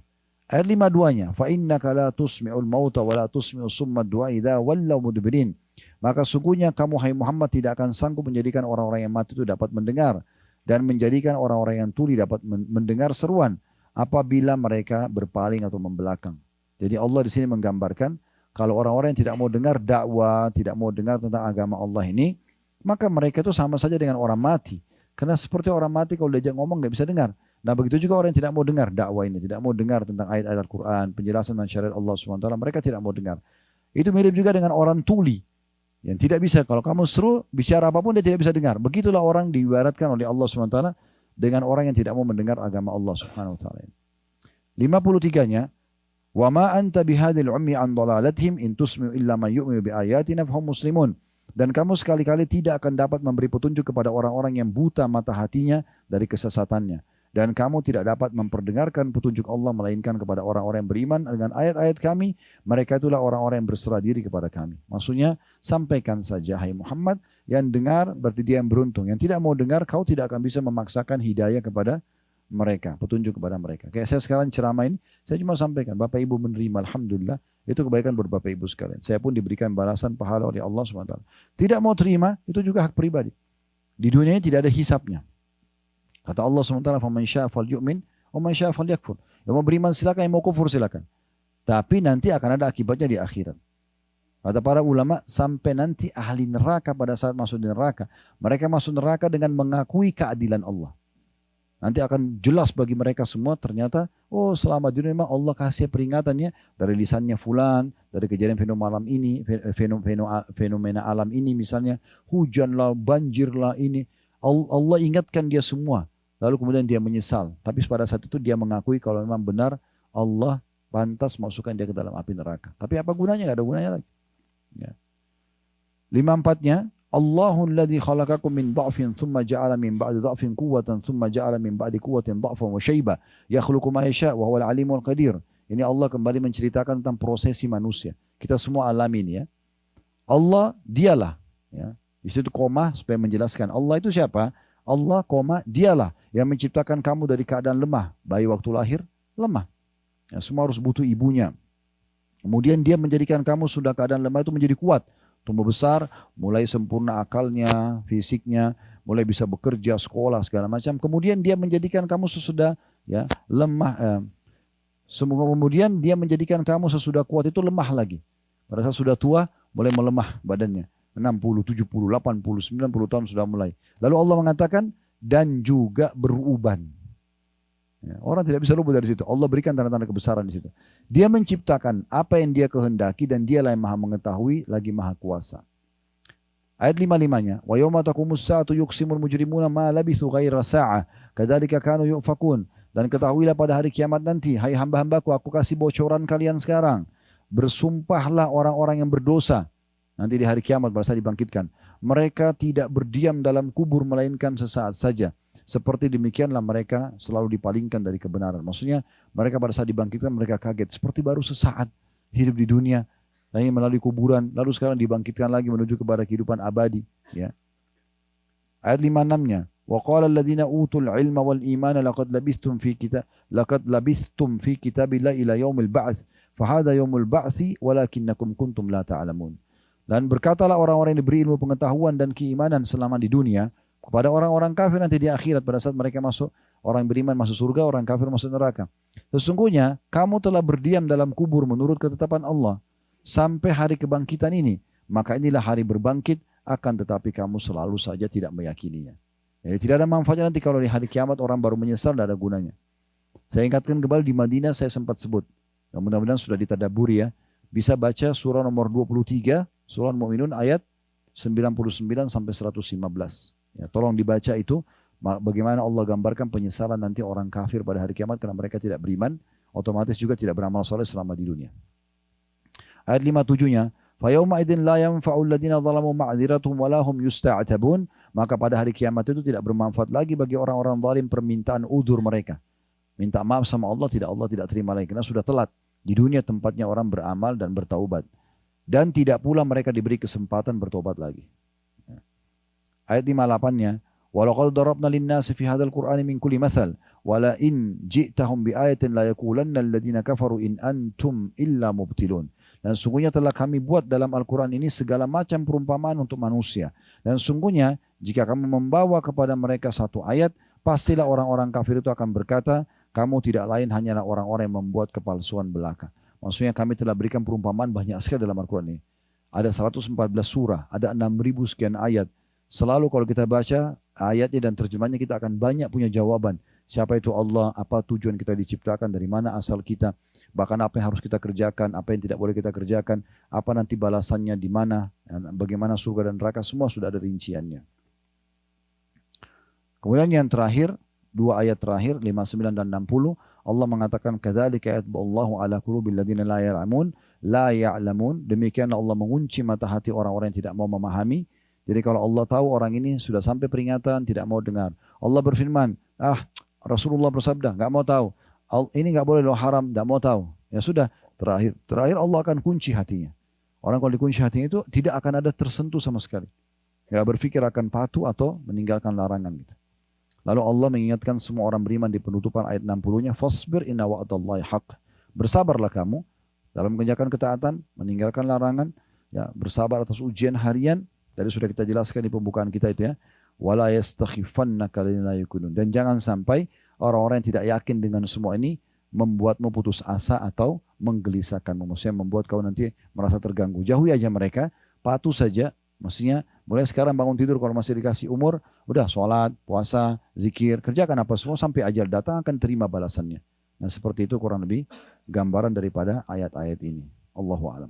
Ayat 52-nya. فَإِنَّكَ لَا تُسْمِعُ الْمَوْتَ وَلَا تُسْمِعُ الصُّمَّ الدُّعَاءَ إِذَا وَلَّوْا مُدْبِرِينَ. Maka sungguhnya kamu hai Muhammad tidak akan sanggup menjadikan orang-orang yang mati itu dapat mendengar. Dan menjadikan orang-orang yang tuli dapat mendengar seruan apabila mereka berpaling atau membelakang. Jadi Allah di sini menggambarkan kalau orang-orang yang tidak mau dengar dakwah, tidak mau dengar tentang agama Allah ini, maka mereka itu sama saja dengan orang mati. Karena seperti orang mati kalau diajak ngomong nggak bisa dengar. Nah begitu juga orang yang tidak mau dengar dakwah ini, tidak mau dengar tentang ayat-ayat Al-Quran, penjelasan dan syariat Allah SWT, mereka tidak mau dengar. Itu mirip juga dengan orang tuli yang tidak bisa, kalau kamu seru bicara apapun dia tidak bisa dengar. Begitulah orang diibaratkan oleh Allah SWT dengan orang yang tidak mau mendengar agama Allah SWT. 53-nya, wa ma anta bihadil ummi an dalalatihim in tusmi'u illa man yu'minu bi ayatina fahum muslimun. Dan kamu sekali-kali tidak akan dapat memberi petunjuk kepada orang-orang yang buta mata hatinya dari kesesatannya. Dan kamu tidak dapat memperdengarkan petunjuk Allah melainkan kepada orang-orang yang beriman dengan ayat-ayat kami. Mereka itulah orang-orang yang berserah diri kepada kami. Maksudnya sampaikan saja hai Muhammad, yang dengar berarti dia yang beruntung. Yang tidak mau dengar kau tidak akan bisa memaksakan hidayah kepada mereka, petunjuk kepada mereka. Kayak saya sekarang ceramah ini, saya cuma sampaikan, Bapak Ibu menerima, Alhamdulillah, itu kebaikan buat Bapak Ibu sekalian. Saya pun diberikan balasan pahala oleh Allah SWT. Tidak mau terima, itu juga hak pribadi. Di dunia ini tidak ada hisapnya. Kata Allah SWT, فَمَنْ شَاءَ فَلْيُؤْمِنْ وَمَنْ شَاءَ فَلْيَكْفُرْ. Yang mau beriman silakan, yang mau kufur silakan. Tapi nanti akan ada akibatnya di akhirat. Kata para ulama, sampai nanti ahli neraka pada saat masuk di neraka, mereka masuk neraka dengan mengakui keadilan Allah. Nanti akan jelas bagi mereka semua ternyata, oh selama di dunia memang Allah kasih peringatannya dari lisannya fulan, dari kejadian fenomena alam ini misalnya, hujanlah, banjirlah ini. Allah ingatkan dia semua. Lalu kemudian dia menyesal. Tapi pada saat itu dia mengakui kalau memang benar Allah pantas masukkan dia ke dalam api neraka. Tapi apa gunanya? Gak ada gunanya lagi. Ya. 54-nya, Allahul ladzi khalaqakum min dha'fin thumma ja'ala min ba'di dha'fin quwwatan thumma ja'ala min ba'di quwwatin dha'fan wa syaiba yakhluqu ma yasha' wa huwal alimul qadir. Ini Allah kembali menceritakan tentang prosesi manusia. Kita semua alami ini ya. Allah dialah ya. Di situ koma supaya menjelaskan Allah itu siapa? Allah koma dialah yang menciptakan kamu dari keadaan lemah. Bayi waktu lahir lemah. Ya, semua harus butuh ibunya. Kemudian dia menjadikan kamu sudah keadaan lemah itu menjadi kuat. Tumbuh besar, mulai sempurna akalnya, fisiknya, mulai bisa bekerja, sekolah, segala macam. Kemudian dia menjadikan kamu sesudah ya lemah. Kemudian dia menjadikan kamu sesudah kuat itu lemah lagi. Pada saat sudah tua, mulai melemah badannya. 60, 70, 80, 90 tahun sudah mulai. Lalu Allah mengatakan, dan juga beruban. Ya, orang tidak bisa luput dari situ. Allah berikan tanda-tanda kebesaran di situ. Dia menciptakan apa yang dia kehendaki dan dialah yang maha mengetahui lagi maha kuasa. Ayat 55-nya, wa yawma taqumus saatu yuqsimul mujrimuna ma labithu ghaira sa'ah kadzalika kanu yufakun. Dan ketahuilah pada hari kiamat nanti, hai hamba-hambaku, aku kasih bocoran kalian sekarang. Bersumpahlah orang-orang yang berdosa. Nanti di hari kiamat pada saat dibangkitkan. Mereka tidak berdiam dalam kubur melainkan sesaat saja. Seperti demikianlah mereka selalu dipalingkan dari kebenaran. Maksudnya mereka pada saat dibangkitkan mereka kaget. Seperti baru sesaat hidup di dunia. Lalu melalui kuburan. Lalu sekarang dibangkitkan lagi menuju kepada kehidupan abadi. Ya. Ayat 56-nya. وَقَالَ الَّذِينَ أُوتُوا الْعِلْمَ وَالْإِيمَانَ لَقَدْ لَبِثْتُمْ فِي كِتَابِ اللَّهِ إِلَى يَوْمِ الْبَعْثِ فَهَذَا يَوْمُ الْبَعْثِ وَلَكِنَّكُمْ كُنْتُمْ لَا تَعْلَمُونَ. Dan berkatalah orang-orang yang diberi ilmu pengetahuan dan keimanan selama di dunia kepada orang-orang kafir nanti di akhirat pada saat mereka masuk, orang beriman masuk surga, orang kafir masuk neraka. Sesungguhnya kamu telah berdiam dalam kubur menurut ketetapan Allah sampai hari kebangkitan ini. Maka inilah hari berbangkit akan tetapi kamu selalu saja tidak meyakininya. Jadi tidak ada manfaatnya nanti kalau di hari kiamat orang baru menyesal, tidak ada gunanya. Saya ingatkan kembali di Madinah saya sempat sebut. Mudah-mudahan sudah ditadaburi ya. Bisa baca surah nomor 23, surah Al-Mu'minun ayat 99 sampai 115. Ya, tolong dibaca itu. Bagaimana Allah gambarkan penyesalan nanti orang kafir pada hari kiamat karena mereka tidak beriman, otomatis juga tidak beramal soleh selama di dunia. Ayat 57-nya, "Fayauma idzin la yanfa'u alladziina dzalamu ma'dziratuhum wa lahum yusta'tabun." Maka pada hari kiamat itu tidak bermanfaat lagi bagi orang-orang zalim permintaan udzur mereka. Minta maaf sama Allah tidak terima lagi karena sudah telat. Di dunia tempatnya orang beramal dan bertaubat. Dan tidak pula mereka diberi kesempatan bertobat lagi. Ayat 58-nya, "Walaqad darabna lin-nasi fi hadzal Qur'ani min kulli mathal, wala in ji'tahum bi ayatin la yaqulanna alladziina kafaru in antum illa mubtilun." Dan sungguhnya telah kami buat dalam Al-Quran ini segala macam perumpamaan untuk manusia. Dan sungguhnya jika kamu membawa kepada mereka satu ayat, pastilah orang-orang kafir itu akan berkata, kamu tidak lain hanyalah orang-orang yang membuat kepalsuan belaka. Maksudnya kami telah berikan perumpamaan banyak sekali dalam Al-Quran ini. Ada 114 surah, ada 6.000 sekian ayat. Selalu kalau kita baca ayatnya dan terjemahnya kita akan banyak punya jawaban. Siapa itu Allah, apa tujuan kita diciptakan, dari mana asal kita, bahkan apa yang harus kita kerjakan, apa yang tidak boleh kita kerjakan, apa nanti balasannya di mana, bagaimana surga dan neraka, semua sudah ada rinciannya. Kemudian yang terakhir, dua ayat terakhir 59 dan 60, Allah mengatakan kadzalika yatba'ullahu ala qulubil ladzina la ya'lamun. Demikianlah Allah mengunci mata hati orang-orang yang tidak mau memahami. Jadi kalau Allah tahu orang ini sudah sampai peringatan tidak mau dengar. Allah berfirman, Rasulullah bersabda, nggak mau tahu. Ini nggak boleh, haram, nggak mau tahu. Ya sudah, terakhir Allah akan kunci hatinya. Orang kalau dikunci hatinya itu tidak akan ada tersentuh sama sekali. Nggak berpikir akan patuh atau meninggalkan larangan gitu. Lalu Allah mengingatkan semua orang beriman di penutupan ayat 60-nya, "Fasbir inna wa'dallahi haqq." Bersabarlah kamu dalam mengerjakan ketaatan, meninggalkan larangan, ya, bersabar atas ujian harian. Tadi sudah kita jelaskan di pembukaan kita itu ya. "Wala yastakhifannaka alladziina la yuqinun." Dan jangan sampai orang-orang yang tidak yakin dengan semua ini membuatmu putus asa atau menggelisahkanmu. Maksudnya membuat kau nanti merasa terganggu. Jauhi aja mereka, patuh saja. Maksudnya mulai sekarang bangun tidur kalau masih dikasih umur, udah sholat, puasa, zikir, kerjakan apa semua sampai ajal datang akan terima balasannya. Nah seperti itu kurang lebih gambaran daripada ayat-ayat ini. Allahu a'lam.